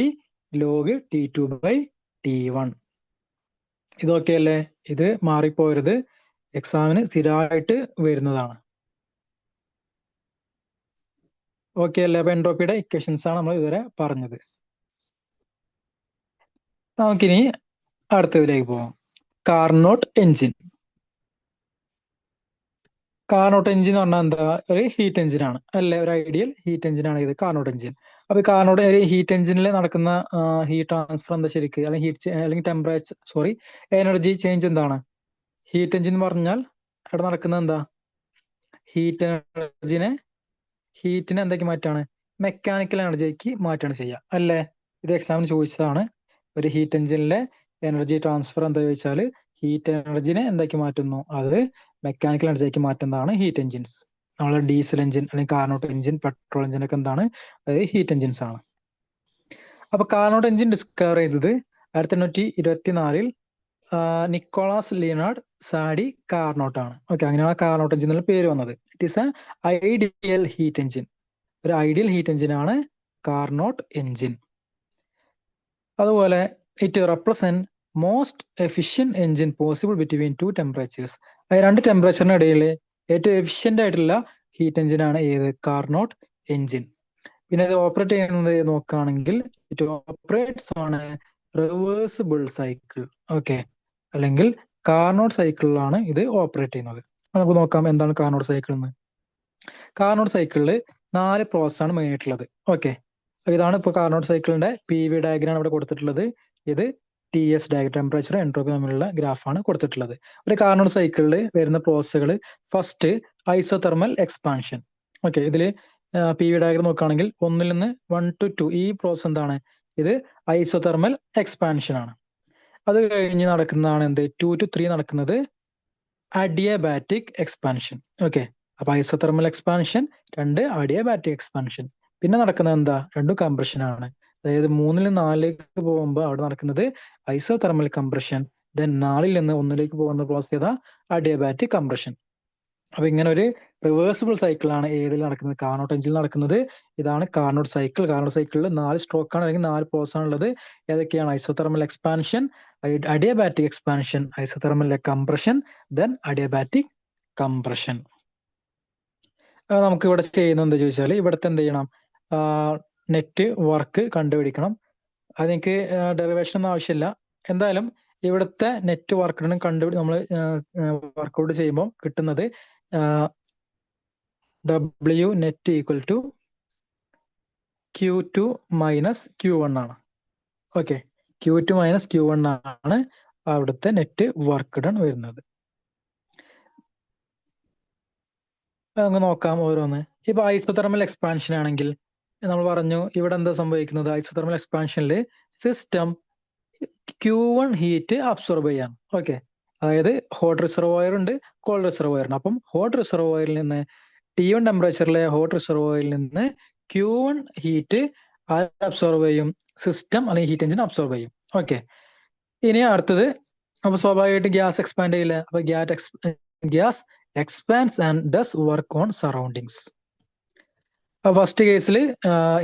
log T2 by T1. ഇതൊക്കെ അല്ലേ? ഇത് മാറിപ്പോരുത്, എക്സാമിന് സ്ഥിരമായിട്ട് വരുന്നതാണ്. ഓക്കെ അല്ലേ? അപ്പൊ എൻട്രോപ്പിയുടെ ഇക്വേഷൻസ് ആണ് നമ്മൾ ഇതുവരെ പറഞ്ഞത്. നമുക്കിനി അടുത്തതിലേക്ക് പോകാം. Carnot engine. കാർനോട്ട് എഞ്ചിൻ എന്ന് പറഞ്ഞാൽ എന്താ? ഒരു ഹീറ്റ് എഞ്ചിൻ ആണ് അല്ലെ? ഒരു ഐഡിയൽ ഹീറ്റ് എഞ്ചിൻ ആണ് ഇത് കാർനോട്ട് എഞ്ചിൻ. അപ്പൊ കാർനോട്ട് ഒരു ഹീറ്റ് എഞ്ചിനിൽ നടക്കുന്ന ഹീറ്റ് ട്രാൻസ്ഫർ എന്താ ശരിക്ക്? അല്ലെങ്കിൽ ടെമ്പറേച്ചർ എനർജി ചേഞ്ച് എന്താണ്? ഹീറ്റ് എഞ്ചിൻ എന്ന് പറഞ്ഞാൽ അവിടെ നടക്കുന്നത് എന്താ? ഹീറ്റിനെ എന്താക്കി മാറ്റാണ്? മെക്കാനിക്കൽ എനർജിക്ക് മാറ്റാണ് ചെയ്യുക അല്ലേ? ഇത് എക്സാമിന് ചോദിച്ചതാണ്. ഒരു ഹീറ്റ് എഞ്ചിനിലെ എനർജി ട്രാൻസ്ഫർ എന്താ ചോദിച്ചാൽ ഹീറ്റ് എനർജിനെ എന്താക്കി മാറ്റുന്നു? അത് മെക്കാനിക്കൽ എനർജിക്ക് മാറ്റുന്നതാണ് ഹീറ്റ് എഞ്ചിൻസ്. നമ്മളെ ഡീസൽ എഞ്ചിൻ അല്ലെങ്കിൽ കാർനോട്ട് എഞ്ചിൻ, പെട്രോൾ എഞ്ചിൻ ഒക്കെ എന്താണ്? അത് ഹീറ്റ് എഞ്ചിൻസ് ആണ്. അപ്പൊ കാർനോട്ട് എഞ്ചിൻ ഡിസ്കവർ ചെയ്തത് 1824 നിക്കോളാസ് ലിയനാർഡ് സാഡി കാർനോട്ട് ആണ്. ഓക്കെ, അങ്ങനെയാണ് കാർനോട്ട് എഞ്ചിൻ എന്നുള്ള പേര് വന്നത്. It is A ideal heat engine. ഒരു ഐഡിയൽ ഹീറ്റ് എഞ്ചിൻ ആണ് കാർനോട്ട് എഞ്ചിൻ. അതുപോലെ it represent most efficient engine possible between two temperatures. രണ്ട് ടെമ്പറേച്ചറിന് ഇടയിൽ ഏറ്റവും എഫിഷ്യന്റ് ആയിട്ടുള്ള ഹീറ്റ് എഞ്ചിൻ ആണ് ഏത്? Carnot engine. പിന്നെ ഇത് ഓപ്പറേറ്റ് ചെയ്യുന്നത് നോക്കുകയാണെങ്കിൽ it operates on A reversible cycle. Okay, അല്ലെങ്കിൽ കാർനോട്ട് സൈക്കിളിലാണ് ഇത് ഓപ്പറേറ്റ് ചെയ്യുന്നത്. നമുക്ക് നോക്കാം എന്താണ് കാർനോട്ട് സൈക്കിൾ എന്ന്. കാർനോട്ട് സൈക്കിളിൽ 4 പ്രോസസ് ആണ് മെയിൻ ആയിട്ടുള്ളത്. ഓക്കെ, ഇതാണ് ഇപ്പോൾ കാർനോട്ട് സൈക്കിളിന്റെ PV ഡയഗ്രാം ഇവിടെ കൊടുത്തിട്ടുള്ളത്. ഇത് TS ഡയഗ്രാം, ടെമ്പറേച്ചർ എൻട്രോപ്പി തമ്മിലുള്ള ഗ്രാഫാണ് കൊടുത്തിട്ടുള്ളത്. ഒരു കാർനോട്ട് സൈക്കിളിൽ വരുന്ന പ്രോസസ്സുകൾ ഫസ്റ്റ് ഐസോതെർമൽ എക്സ്പാൻഷൻ. ഓക്കെ, ഇതില് PV ഡയഗ്രാം നോക്കുകയാണെങ്കിൽ 1 നിന്ന് 1 to 2 ഈ പ്രോസസ് എന്താണ്? ഇത് ഐസോതെർമൽ എക്സ്പാൻഷൻ ആണ്. അത് കഴിഞ്ഞ് നടക്കുന്നതാണ് എന്ത്? 2 to 3 നടക്കുന്നത് അഡിയബാറ്റിക് എക്സ്പാൻഷൻ. ഓക്കെ, അപ്പൊ ഐസോതെർമൽ എക്സ്പാൻഷൻ, 2 അഡിയബാറ്റിക് എക്സ്പാൻഷൻ. പിന്നെ നടക്കുന്നത് എന്താ? 2 കംപ്രഷൻ ആണ്. അതായത് 3 നിന്ന് 4ലേക്ക് പോകുമ്പോൾ അവിടെ നടക്കുന്നത് ഐസോതെർമൽ കംപ്രഷൻ. ദെൻ 4 നിന്ന് 1ലേക്ക് പോകുന്ന പ്രോസസ് ഏതാ? Adiabatic compression. അപ്പൊ ഇങ്ങനെ ഒരു റിവേഴ്സിബിൾ സൈക്കിൾ ആണ് ഏതിൽ നടക്കുന്നത്? കാർനോട്ട് എഞ്ചിനിൽ നടക്കുന്നത്. ഇതാണ് കാർനോട്ട് സൈക്കിൾ. കാർനോട്ട് സൈക്കിളിൽ 4 സ്ട്രോക്ക് ആണ്, അല്ലെങ്കിൽ 4 പ്രോസസ് ആണ് ഉള്ളത്. ഏതൊക്കെയാണ്? Isothermal expansion, adiabatic expansion, isothermal compression, then adiabatic compression. നമുക്ക് ഇവിടെ ചെയ്യുന്നത് എന്താ ചോദിച്ചാൽ ഇവിടുത്തെ എന്ത് ചെയ്യണം? നെറ്റ് വർക്ക് കണ്ടുപിടിക്കണം. അതെനിക്ക് ഡെറിവേഷൻ ഒന്നും ആവശ്യമില്ല. എന്തായാലും ഇവിടുത്തെ നെറ്റ് വർക്ക് നമ്മൾ വർക്കൗട്ട് ചെയ്യുമ്പോൾ കിട്ടുന്നത് W net equal to Q2 minus Q1 ആണ്. ഓക്കെ, Q2 മൈനസ് Q1 ആണ് അവിടുത്തെ നെറ്റ് വർക്ക് ഡൺ വരുന്നത്. അങ്ങ് നോക്കാം ഓരോന്ന്. ഇപ്പൊ ഐസോതെർമൽ എക്സ്പാൻഷൻ ആണെങ്കിൽ നമ്മൾ പറഞ്ഞു ഇവിടെ എന്താ സംഭവിക്കുന്നത്? ഐസോതെർമൽ എക്സ്പാൻഷനിൽ സിസ്റ്റം Q1 ഹീറ്റ് അബ്സോർബ് ചെയ്യാം. ഓക്കെ, അതായത് ഹോട്ട് റിസർവോയർ ഉണ്ട്, കോൾഡ് റിസർവോയർ ഉണ്ട്. അപ്പം ഹോട്ട് റിസർവോയറിൽ നിന്ന് T1 ടെമ്പറേച്ചറിലെ ഹോട്ട് റിസർവോയറിൽ നിന്ന് Q1 ഹീറ്റ് അബ്സോർബ് ചെയ്യും സിസ്റ്റം, അല്ലെങ്കിൽ ഹീറ്റ് എഞ്ചിൻ അബ്സോർബ് ചെയ്യും. ഓക്കെ, ഇനി അടുത്തത് അപ്പൊ സ്വാഭാവികമായിട്ട് ഗ്യാസ് എക്സ്പാൻഡ് ചെയ്യില്ല. അപ്പൊ gas expands and does work on surroundings. First കേസിൽ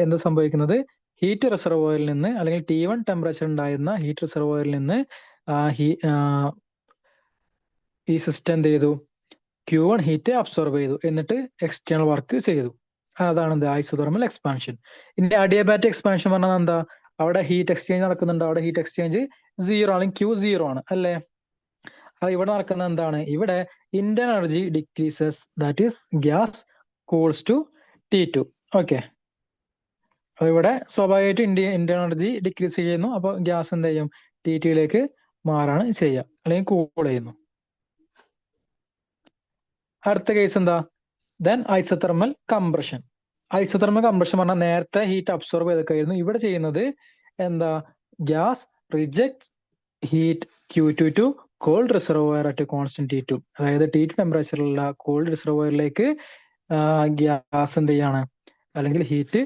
എന്താ സംഭവിക്കുന്നത്? ഹീറ്റ് റിസർവോയറിൽ നിന്ന്, അല്ലെങ്കിൽ T1 ടെമ്പറേച്ചർ ഉണ്ടായിരുന്ന ഹീറ്റ് റിസർവോയറിൽ നിന്ന് ഈ സിസ്റ്റം എന്ത് ചെയ്തു? Q1 ഹീറ്റ് അബ്സോർബ് ചെയ്തു, എന്നിട്ട് എക്സ്റ്റേണൽ വർക്ക് ചെയ്തു. അതാണ് എന്ത്? Isothermal expansion. ഇനി അഡിയബാറ്റിക് എക്സ്പാൻഷൻ പറഞ്ഞാൽ എന്താ? അവിടെ ഹീറ്റ് എക്സ്ചേഞ്ച് നടക്കുന്നുണ്ട്. അവിടെ ഹീറ്റ് എക്സ്ചേഞ്ച് 0 അല്ലെങ്കിൽ Q0 ആണ് അല്ലേ? ഇവിടെ നടക്കുന്നത് എന്താണ്? ഇവിടെ internal energy decreases, that is gas cools to T2. Okay, അപ്പൊ ഇവിടെ സ്വാഭാവികമായിട്ട് ഇന്റേണൽ എനർജി ഡിക്രീസ് ചെയ്യുന്നു. അപ്പൊ ഗ്യാസ് എന്ത് ചെയ്യും? T2യിലേക്ക് മാറാണ് ചെയ്യുക, അല്ലെങ്കിൽ കൂൾ ചെയ്യുന്നു. അടുത്ത കേസ് എന്താ? Then isothermal compression. Isothermal compression പറഞ്ഞാൽ നേരത്തെ ഹീറ്റ് അബ്സോർബ് ചെയ്തൊക്കെയായിരുന്നു. ഇവിടെ ചെയ്യുന്നത് എന്താ? Gas reject heat Q2 to cold reservoir at constant T2. അതായത് T2 ടെമ്പറേച്ചറിലുള്ള കോൾഡ് റിസർവോയറിലേക്ക് ഗ്യാസ് എന്ത് ചെയ്യാണ്? അല്ലെങ്കിൽ ഹീറ്റ്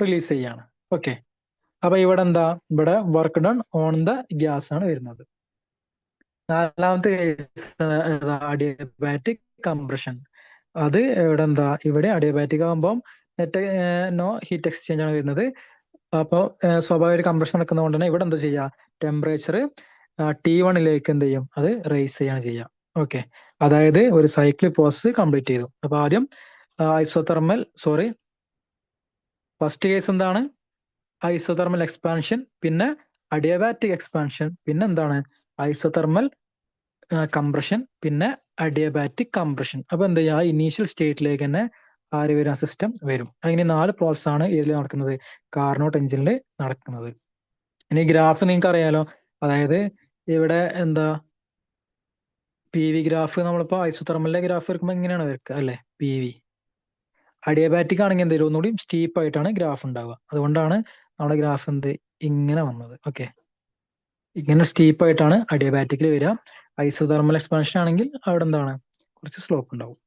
റിലീസ് ചെയ്യാണ്. ഓക്കെ, അപ്പൊ ഇവിടെ എന്താ? ഇവിടെ work done on the gas ആണ് വരുന്നത്. നാലാമത്തെ കേസ് അഡിയബാറ്റിക് കംപ്രഷൻ. അത് ഇവിടെ എന്താ? ഇവിടെ അഡിയബാറ്റിക് ആകുമ്പോൾ നോ ഹീറ്റ് എക്സ്ചേഞ്ച് ആണ് വരുന്നത്. അപ്പോൾ സ്വാഭാവിക കംപ്രഷൻ നടക്കുന്നതുകൊണ്ട് തന്നെ ഇവിടെ എന്താ ചെയ്യുക? ടെമ്പറേച്ചർ T1ലേക്ക് എന്ത് ചെയ്യും? അത് റൈസ് ചെയ്യാണ് ചെയ്യുക. ഓക്കെ, അതായത് ഒരു സൈക്ലിക് പ്രോസസ് കംപ്ലീറ്റ് ചെയ്തു. അപ്പൊ ആദ്യം ഫസ്റ്റ് കേസ് എന്താണ്? ഐസോതെർമൽ എക്സ്പാൻഷൻ, പിന്നെ അഡിയബാറ്റിക് എക്സ്പാൻഷൻ, പിന്നെ എന്താണ് ഐസോതെർമൽ കംപ്രഷൻ, പിന്നെ അഡിയബാറ്റിക് കംപ്രഷൻ. അപ്പൊ എന്താ ചെയ്യുക, ഇനീഷ്യൽ സ്റ്റേറ്റിലേക്ക് തന്നെ ആര് വരും, സിസ്റ്റം വരും. അങ്ങനെ 4 പ്രോസസ് ആണ് ഇതിൽ നടക്കുന്നത്, കാർനോട്ട് എഞ്ചിനിൽ നടക്കുന്നത്. ഇനി ഗ്രാഫ് നിങ്ങൾക്ക് അറിയാലോ, അതായത് ഇവിടെ എന്താ പി വി ഗ്രാഫ്, നമ്മളിപ്പോ ഐസോതെർമലിന്റെ ഗ്രാഫ് എടുക്കുമ്പോൾ ഇങ്ങനെയാണ് വരക്കുക അല്ലെ, പി വി. അഡിയബാറ്റിക് ആണെങ്കിൽ എന്തെങ്കിലും ഒന്നുകൂടി സ്റ്റീപ്പ് ആയിട്ടാണ് ഗ്രാഫ് ഉണ്ടാവുക. അതുകൊണ്ടാണ് നമ്മുടെ ഗ്രാഫ് എന്ത് ഇങ്ങനെ വന്നത്. ഓക്കെ, ഇങ്ങനെ സ്റ്റീപ്പ് ആയിട്ടാണ് അഡിയബാറ്റിക്കിൽ വരിക. ഐസോതെർമൽ എക്സ്പാൻഷൻ ആണെങ്കിൽ അവിടെ എന്താണ് കുറച്ച് സ്ലോപ്പ് ഉണ്ടാവും.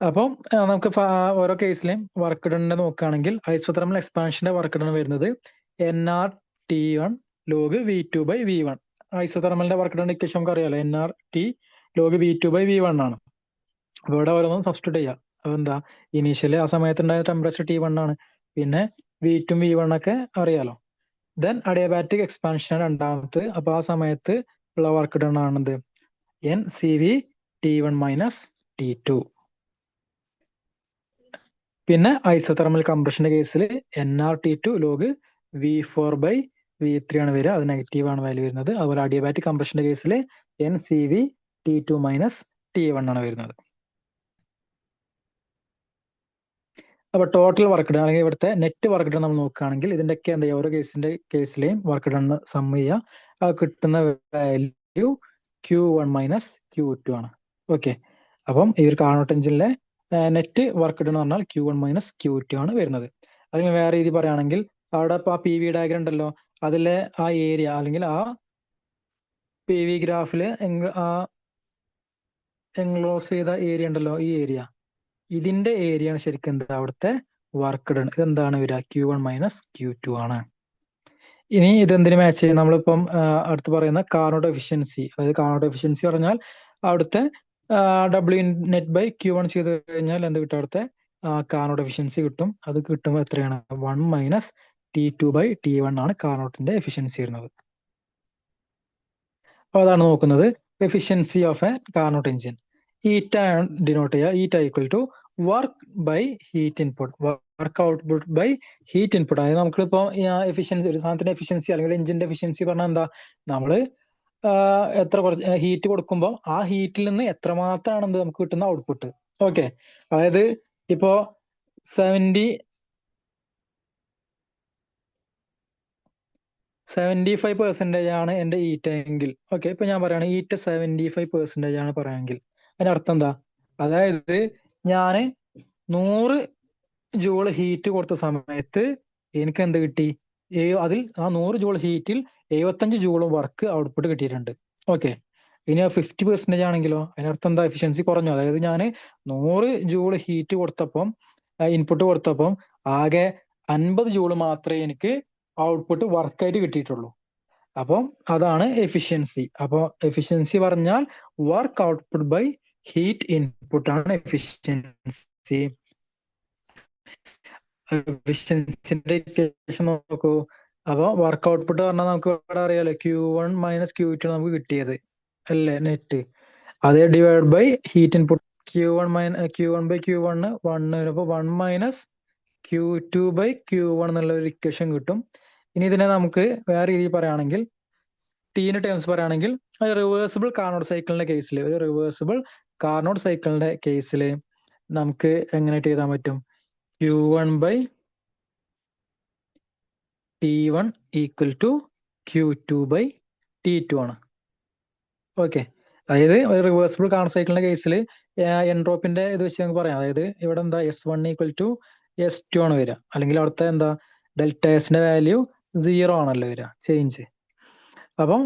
അപ്പം നമുക്ക് ഓരോ കേസിലെയും വർക്ക് ഡണ്ണിനെ നോക്കുകയാണെങ്കിൽ ഐസോതെർമൽ എക്സ്പാൻഷന്റെ വർക്ക് ഡൺ വരുന്നത് nRT1 log V2/V1. ഐസോതെർമലിന്റെ വർക്ക് ഡൺ ഇക്വേഷൻ നമുക്ക് അറിയാലോ, nRT log V2/V1 ആണ്. അപ്പൊ ഇവിടെ ഓരോന്നും സബ്സ്റ്റിറ്റ്യൂട്ട് ചെയ്യാം. അതെന്താ, ഇനീഷ്യലി ആ സമയത്ത് ഉണ്ടായ ടെമ്പറേച്ചർ T1 ആണ്, പിന്നെ V2 V1 ഒക്കെ അറിയാലോ. ദെൻ അഡിയബാറ്റിക് എക്സ്പാൻഷൻ രണ്ടാമത്തെ, അപ്പൊ ആ സമയത്ത് ഉള്ള work done ആണെന്ത് NCV T1 - T2. പിന്നെ ഐസോതെർമൽ കംപ്രഷന്റെ കേസിൽ nRT2 log V4/V3 ആണ് വരിക, അത് നെഗറ്റീവ് ആണ് വാല്യൂ വരുന്നത്. അതുപോലെ അഡിയബാറ്റിക് കംപ്രഷന്റെ കേസിൽ NCV T2 - T1 ആണ് വരുന്നത്. അപ്പൊ ടോട്ടൽ വർക്ക് ഡൺ അല്ലെങ്കിൽ ഇവിടുത്തെ നെറ്റ് വർക്ക് ഡൺ നമ്മൾ നോക്കുകയാണെങ്കിൽ ഇതിന്റെയൊക്കെ എന്താ ചെയ്യുക, ഓരോ കേസിലെയും വർക്ക് ഡൺ സം ചെയ്യുക, അത് കിട്ടുന്ന വാല്യൂ Q1 - Q2 ആണ്. ഓക്കെ, അപ്പം ഈ ഒരു കാർനോട്ട് എഞ്ചിനിലെ നെറ്റ് വർക്ക് ഡൺ എന്ന് പറഞ്ഞാൽ Q1 - Q2 ആണ് വരുന്നത്. അല്ലെങ്കിൽ വേറെ രീതി പറയുകയാണെങ്കിൽ അവിടെ ഇപ്പൊ ആ പി വി ഡയഗ്രം ഉണ്ടല്ലോ, അതിലെ ആ ഏരിയ അല്ലെങ്കിൽ ആ പി വി ഗ്രാഫില് ആ എൻക്ലോസ് ചെയ്ത ഏരിയ ഉണ്ടല്ലോ, ഈ ഏരിയ, ഇതിന്റെ ഏരിയ ആണ് ശരിക്കും എന്താ അവിടുത്തെ വർക്ക് ഡൺ. ഇതെന്താണ് വരിക, Q1 - Q2 ആണ്. ഇനി ഇതെന്തിനു മാച്ച് ചെയ്യും, നമ്മളിപ്പം അടുത്ത് പറയുന്ന കാർനോട്ട് എഫിഷ്യൻസി, അതായത് കാർനോട്ട് എഫിഷ്യൻസി പറഞ്ഞാൽ അവിടുത്തെ W net/Q1 ചെയ്ത് കഴിഞ്ഞാൽ എന്ത് കിട്ടും, അവിടുത്തെ കാർനോട്ട് എഫിഷ്യൻസി കിട്ടും. അത് കിട്ടുമ്പോൾ എത്രയാണ്, 1 - T2/T1 ആണ് കാർനോട്ടിന്റെ എഫിഷ്യൻസി വരുന്നത്. അപ്പൊ അതാണ് നോക്കുന്നത് efficiency of a Carnot engine. Eta denote ചെയ്യുക, eta equal to work by heat input, work output by heat input. അതായത് നമുക്കിപ്പോ എഫിഷ്യൻസി, ഒരു സാധനത്തിന്റെ എഫിഷ്യൻസി അല്ലെങ്കിൽ എഞ്ചിന്റെ എഫിഷ്യൻസി പറഞ്ഞാൽ എന്താ, നമ്മള് എത്ര ഹീറ്റ് കൊടുക്കുമ്പോൾ ആ ഹീറ്റിൽ നിന്ന് എത്രമാത്രമാണ് നമുക്ക് കിട്ടുന്ന ഔട്ട്പുട്ട്. ഓക്കെ, അതായത് ഇപ്പോ 75% ആണ് എന്റെ ഈറ്റ എങ്കിൽ, ഓക്കെ, ഇപ്പൊ ഞാൻ പറയുകയാണ് ഈറ്റ 75% ആണ് പറയാമെങ്കിൽ അതിന്റെ അർത്ഥം എന്താ, അതായത് ഞാന് 100 ജൂൾ ഹീറ്റ് കൊടുത്ത സമയത്ത് എനിക്ക് എന്ത് കിട്ടി, അതിൽ ആ 100 ജൂൾ ഹീറ്റിൽ 75 ജൂളും വർക്ക് ഔട്ട്പുട്ട് കിട്ടിയിട്ടുണ്ട്. ഓക്കെ, ഇനി 50% ആണെങ്കിലോ, അതിനർത്ഥം എന്താ, എഫിഷ്യൻസി കുറഞ്ഞു. അതായത് ഞാൻ 100 ജൂൾ ഹീറ്റ് കൊടുത്തപ്പം, ഇൻപുട്ട് കൊടുത്തപ്പം ആകെ 50 ജൂള് മാത്രമേ എനിക്ക് ഔട്ട്പുട്ട് വർക്കായിട്ട് കിട്ടിയിട്ടുള്ളൂ. അപ്പം അതാണ് എഫിഷ്യൻസി. അപ്പൊ എഫിഷ്യൻസി പറഞ്ഞാൽ work output by heat input ആണ് എഫിഷ്യൻസി. എഫിഷ്യൻസിന്റെ ഇക്വേഷൻ നോക്കൂ. അപ്പൊ വർക്ക് ഔട്ട്പുട്ട് പറഞ്ഞാൽ നമുക്ക് ഇവിടെ അറിയാലോ, Q1 - Q2 നമുക്ക് കിട്ടിയത് അല്ലേ നെറ്റ്, അതേ divide by heat input. Q1/Q1 1 വരുമ്പോ 1 - Q2/Q1 എന്നുള്ള ഒരു ഇക്വേഷൻ കിട്ടും. ഇനി ഇതിനെ നമുക്ക് വേറെ രീതിയിൽ പറയുകയാണെങ്കിൽ, ടീന്റെ ടേംസ് പറയുകയാണെങ്കിൽ, റിവേഴ്സിബിൾ കാർനോട്ട് സൈക്കിളിന്റെ കേസിൽ, ഒരു റിവേഴ്സിബിൾ കാർനോട്ട് സൈക്കിളിന്റെ കേസിൽ നമുക്ക് എങ്ങനെയായിട്ട് എഴുതാൻ പറ്റും, Q1/T1 ഈക്വൽ ടു Q2/T2 ആണ്. ഓക്കെ, അതായത് ഒരു റിവേഴ്സിബിൾ കാർനോട്ട് സൈക്കിളിന്റെ കേസിൽ എൻട്രോപ്പിന്റെ ഇത് വെച്ച് നമുക്ക് പറയാം, അതായത് ഇവിടെ എന്താ S1 ഈക്വൽ ടു S2 ആണ് വരിക, അല്ലെങ്കിൽ അവിടുത്തെ എന്താ ഡെൽറ്റ എസിന്റെ വാല്യൂ 0 ആണല്ലോ വരിക, ചേഞ്ച്. അപ്പം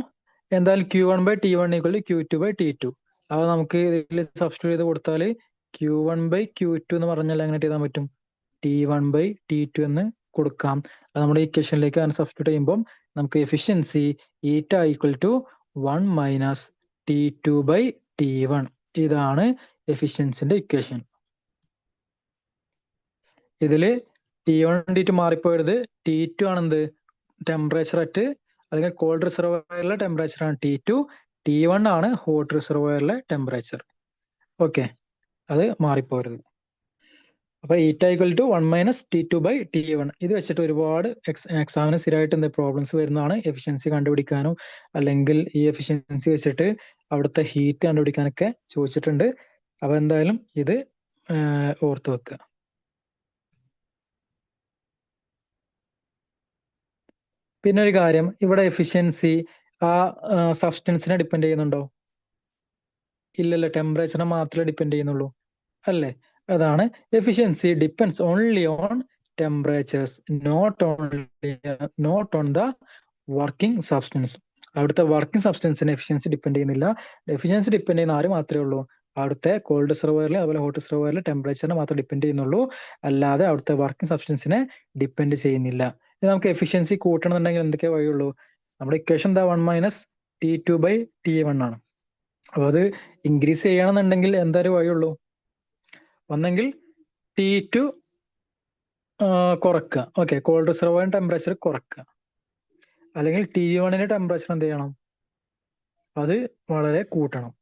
എന്തായാലും Q1/T1 ഈക്വൽ ടു Q2/T2. അപ്പൊ നമുക്ക് ഇതിൽ സബ്സ്റ്റിറ്റ്യൂട്ട് ചെയ്ത് കൊടുത്താൽ Q1/Q2 എന്ന് പറഞ്ഞാൽ എങ്ങനെ എഴുതാൻ പറ്റും, T1/T2 എന്ന് കൊടുക്കാം. അത് നമ്മുടെ ഇക്വേഷനിലേക്ക് സബ്സ്റ്റിറ്റ്യൂട്ട് ചെയ്യുമ്പോൾ നമുക്ക് എഫിഷ്യൻസി ഈറ്റ ഈക്വൽ ടു 1 - T2/T1. ഇതാണ് എഫിഷ്യൻസിന്റെ ഇക്വേഷൻ. ഇതില് T1 T2 മാറിപ്പോയത്, T2 ആണെന്ത് ടെമ്പറേച്ചർ അറ്റ് അല്ലെങ്കിൽ കോൾഡ് റിസർവോയറിലെ ടെമ്പറേച്ചർ ആണ് T2, T1 ആണ് ഹോട്ട് റിസർവോയറിലെ ടെമ്പറേച്ചർ. ഓക്കെ, അത് മാറിപ്പോരുത്. അപ്പൊ ഈറ്റ ഈക്വൽ ടു 1 - T2/T1. ഇത് വെച്ചിട്ട് ഒരുപാട് എക്സാമിന് സ്ഥിരമായിട്ട് എന്താ പ്രോബ്ലംസ് വരുന്നതാണ്. എഫിഷ്യൻസി കണ്ടുപിടിക്കാനും അല്ലെങ്കിൽ ഈ എഫിഷ്യൻസി വെച്ചിട്ട് അവിടുത്തെ ഹീറ്റ് കണ്ടുപിടിക്കാനൊക്കെ ചോദിച്ചിട്ടുണ്ട്. അപ്പൊ എന്തായാലും ഇത് ഓർത്ത് വെക്കുക. പിന്നെ ഒരു കാര്യം, ഇവിടെ എഫിഷ്യൻസി ആ സബ്സ്റ്റൻസിനെ ഡിപ്പെൻഡ് ചെയ്യുന്നുണ്ടോ? ഇല്ലല്ലോ, ടെമ്പറേച്ചറിനെ മാത്രമേ ഡിപ്പെൻഡ് ചെയ്യുന്നുള്ളൂ അല്ലേ? അതാണ് efficiency depends only on temperatures, not on the working substance. അവിടുത്തെ വർക്കിംഗ് സബ്സ്റ്റൻസിന് എഫിഷ്യൻസി ഡിപ്പെൻഡ് ചെയ്യുന്നില്ല. എഫിഷ്യൻസി ഡിപ്പെൻഡ് ചെയ്യുന്ന ആര് മാത്രമേ ഉള്ളൂ? അവിടുത്തെ കോൾഡ് റിസർവോയറിൽ അതുപോലെ ഹോട്ട് റിസർവോയറിൽ ടെമ്പറേച്ചറിനെ മാത്രം ഡിപ്പെൻഡ് ചെയ്യുന്നുള്ളൂ, അല്ലാതെ അവിടുത്തെ വർക്കിംഗ് സബ്സ്റ്റൻസിനെ ഡിപ്പെൻഡ് ചെയ്യുന്നില്ല. ഇനി നമുക്ക് എഫിഷ്യൻസി കൂട്ടണമെന്നുണ്ടെങ്കിൽ എന്തൊക്കെ വഴിയുള്ളൂ? നമ്മുടെ ഇക്വേഷൻ എന്താ? 1 - T2/T1 ആണ്. അപ്പൊ അത് ഇൻക്രീസ് ചെയ്യണമെന്നുണ്ടെങ്കിൽ എന്തായാലും വഴിയുള്ളൂ? ഒന്നെങ്കിൽ T2 കുറക്കുക, ഓക്കെ, കോൾഡ് റിസർവോയർ ടെമ്പറേച്ചർ കുറക്കുക, അല്ലെങ്കിൽ T1ന്റെ ടെമ്പറേച്ചർ എന്ത് ചെയ്യണം? അത് വളരെ കൂട്ടണം.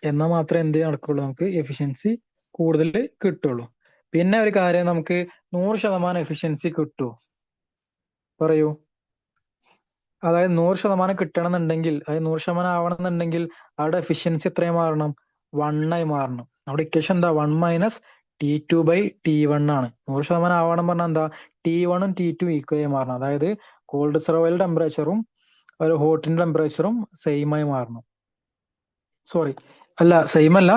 എന്നാൽ മാത്രമേ എന്ത് നടക്കുള്ളൂ? നമുക്ക് എഫിഷ്യൻസി കൂടുതൽ കിട്ടുള്ളൂ. പിന്നെ ഒരു കാര്യം, നമുക്ക് 100% എഫിഷ്യൻസി കിട്ടുമോ? പറയൂ. അതായത് 100% കിട്ടണം എന്നുണ്ടെങ്കിൽ, അതായത് 100% ആവണം എന്നുണ്ടെങ്കിൽ അവിടെ എഫിഷ്യൻസി എത്രയും മാറണം? 1 ആയി മാറണം. നമ്മുടെ ഇക്വേഷൻ എന്താ? 1 - T2/T1 ആണ്. 100% ആവണം പറഞ്ഞാൽ എന്താ? T1ഉം T2 ഈക്വൽ ആയി മാറണം. അതായത് കോൾഡ് റിസർവോയർ ടെമ്പറേച്ചറും ഒരു ഹോട്ടിന്റെ ടെമ്പറേച്ചറും സെയിം ആയി മാറണം. സോറി, അല്ല, സെയിം അല്ല.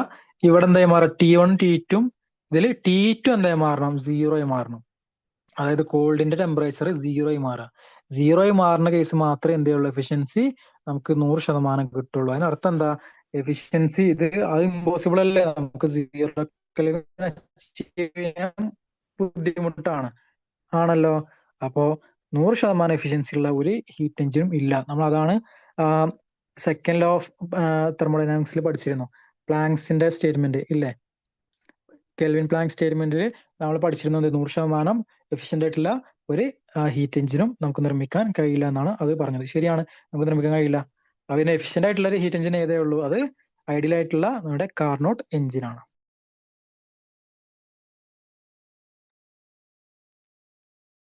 ഇവിടെ എന്തായി മാറാം? T1 T2 ഇതിൽ T2 എന്തായി മാറണം? 0 ആയി മാറണം. അതായത് കോൾഡിന്റെ ടെമ്പറേച്ചർ 0 ആയി മാറാം. 0 ആയി മാറുന്ന കേസ് മാത്രമേ എന്ത് ചെയ്യുള്ളൂ? എഫിഷ്യൻസി നമുക്ക് 100% കിട്ടുള്ളൂ. അതിനർത്ഥം എന്താ? എഫിഷ്യൻസി ഇത് അത് ഇമ്പോസിബിൾ അല്ലേ? നമുക്ക് 0 ചെയ്യാൻ ബുദ്ധിമുട്ടാണ്, ആണല്ലോ. അപ്പോ 100% എഫിഷ്യൻസി ഉള്ള ഒരു ഹീറ്റ് എഞ്ചിനും ഇല്ല. നമ്മൾ അതാണ് സെക്കൻഡ് ലോ ഓഫ് തെർമോഡൈനാമിക്സിൽ പഠിച്ചിരുന്നു, പ്ലാങ്ക്സിന്റെ സ്റ്റേറ്റ്മെന്റ് ഇല്ലേ? കെൽവിൻ പ്ലാങ്ക് സ്റ്റേറ്റ്മെന്റിൽ നമ്മൾ പഠിച്ചിരുന്നത് 100% എഫിഷ്യന്റ് ആയിട്ടുള്ള ഒരു ഹീറ്റ് എഞ്ചിനും നമുക്ക് നിർമ്മിക്കാൻ കഴിയില്ല എന്നാണ് അത് പറഞ്ഞത്. ശരിയാണ്, നമുക്ക് നിർമ്മിക്കാൻ കഴിയില്ല. അതിന് എഫിഷ്യന്റ് ആയിട്ടുള്ള ഒരു ഹീറ്റ് എഞ്ചിൻ ഏതേ ഉള്ളൂ? അത് ഐഡിയൽ ആയിട്ടുള്ള നമ്മുടെ കാർനോട്ട് എഞ്ചിനാണ്.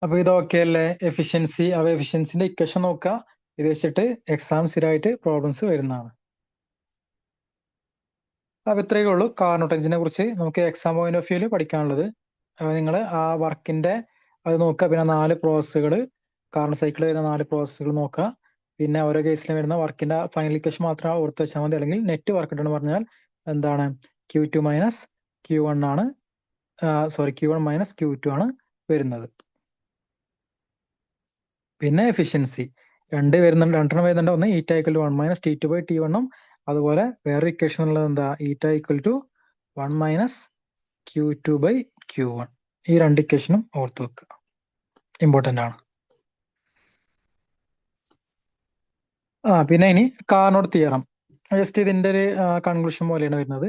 അപ്പൊ ഇതൊക്കെ അല്ലേ എഫിഷ്യൻസി? അവ എഫിഷ്യൻസിന്റെ ഇക്വേഷൻ നോക്കുക. ഇത് വെച്ചിട്ട് എക്സാം സ്ഥിരമായിട്ട് പ്രോബ്ലംസ് വരുന്നതാണ്. അപ്പൊ ഇത്രയേ ഉള്ളൂ കാർനോട്ട് എഞ്ചിനെ കുറിച്ച് നമുക്ക് എക്സാം പോയിന്റ് ഓഫ് വ്യൂല് പഠിക്കാനുള്ളത്. നിങ്ങൾ ആ വർക്കിന്റെ അത് നോക്കുക. പിന്നെ 4 പ്രോസസ്സുകൾ, കാർനോട്ട് സൈക്കിൾ വരുന്ന 4 പ്രോസസ്സുകൾ നോക്കുക. പിന്നെ ഓരോ കേസിലും വരുന്ന വർക്കിന്റെ ഫൈനൽ ഇക്വേഷൻ മാത്രം ഓർത്ത് വെച്ചാൽ മതി. അല്ലെങ്കിൽ നെറ്റ് വർക്ക് എന്ന് പറഞ്ഞാൽ എന്താണ്? Q2 - Q1 ആണ്. സോറി, Q1 - Q2 ആണ് വരുന്നത്. പിന്നെ എഫിഷ്യൻസി രണ്ടെണ്ണം വരുന്നുണ്ട്. ഒന്ന് ഈറ്റ ഈക്വൽ ടു 1 - T2/T1 അതുപോലെ വേറെ ഇക്വേഷൻ ഉള്ളത് എന്താ? ഈറ്റ ഈക്വൽ ടു 1 - Q2/Q1. ഈ 2 ഇക്വേഷനും ഓർത്ത് വെക്കുക, ഇമ്പോർട്ടന്റ് ആണ്. പിന്നെ ഇനി കാർനോട്ട് തിയറം. ജസ്റ്റ് ഇതിന്റെ ഒരു കൺക്ലൂഷൻ പോലെയാണ് വരുന്നത്.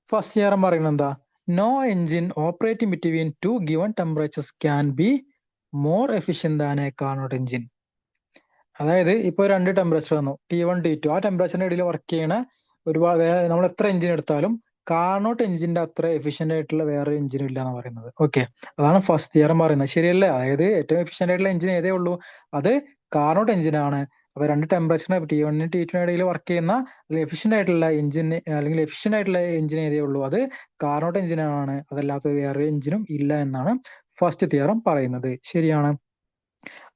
ഫസ്റ്റ് തിയറം പറയുന്നത് എന്താ? No engine operating between 2 given temperatures can be more efficient than a Carnot engine. അതായത് ഇപ്പൊ 2 ടെമ്പറേച്ചർ വന്നു, T1 T2. ആ ടെമ്പറേച്ചറിന്റെ ഇടയിൽ വർക്ക് ചെയ്യണ ഒരുപാട് നമ്മൾ എത്ര എഞ്ചിൻ എടുത്താലും കാർനോട്ട് എഞ്ചിന്റെ അത്ര എഫിഷ്യന്റ് ആയിട്ടുള്ള വേറെ എഞ്ചിനും ഇല്ല എന്ന് പറയുന്നത്. ഓക്കെ, അതാണ് ഫസ്റ്റ് തിയറം പറയുന്നത്. ശരിയല്ലേ? അതായത് ഏറ്റവും എഫിഷ്യന്റ് ആയിട്ടുള്ള എഞ്ചിൻ ഏതേ ഉള്ളൂ? അത് കാർനോട്ട് എഞ്ചിനാണ്. അപ്പൊ 2 ടെമ്പറേച്ചറിന് T1 T2 ഇടയിൽ വർക്ക് ചെയ്യുന്ന അല്ലെങ്കിൽ എഫിഷ്യന്റ് ആയിട്ടുള്ള എഞ്ചിൻ ഏതേ ഉള്ളൂ? അത് കാർനോട്ട് എഞ്ചിനാണ്. അതല്ലാത്ത വേറെ എഞ്ചിനും ഇല്ല എന്നാണ് ഫസ്റ്റ് തിയറം പറയുന്നത്. ശരിയാണ്.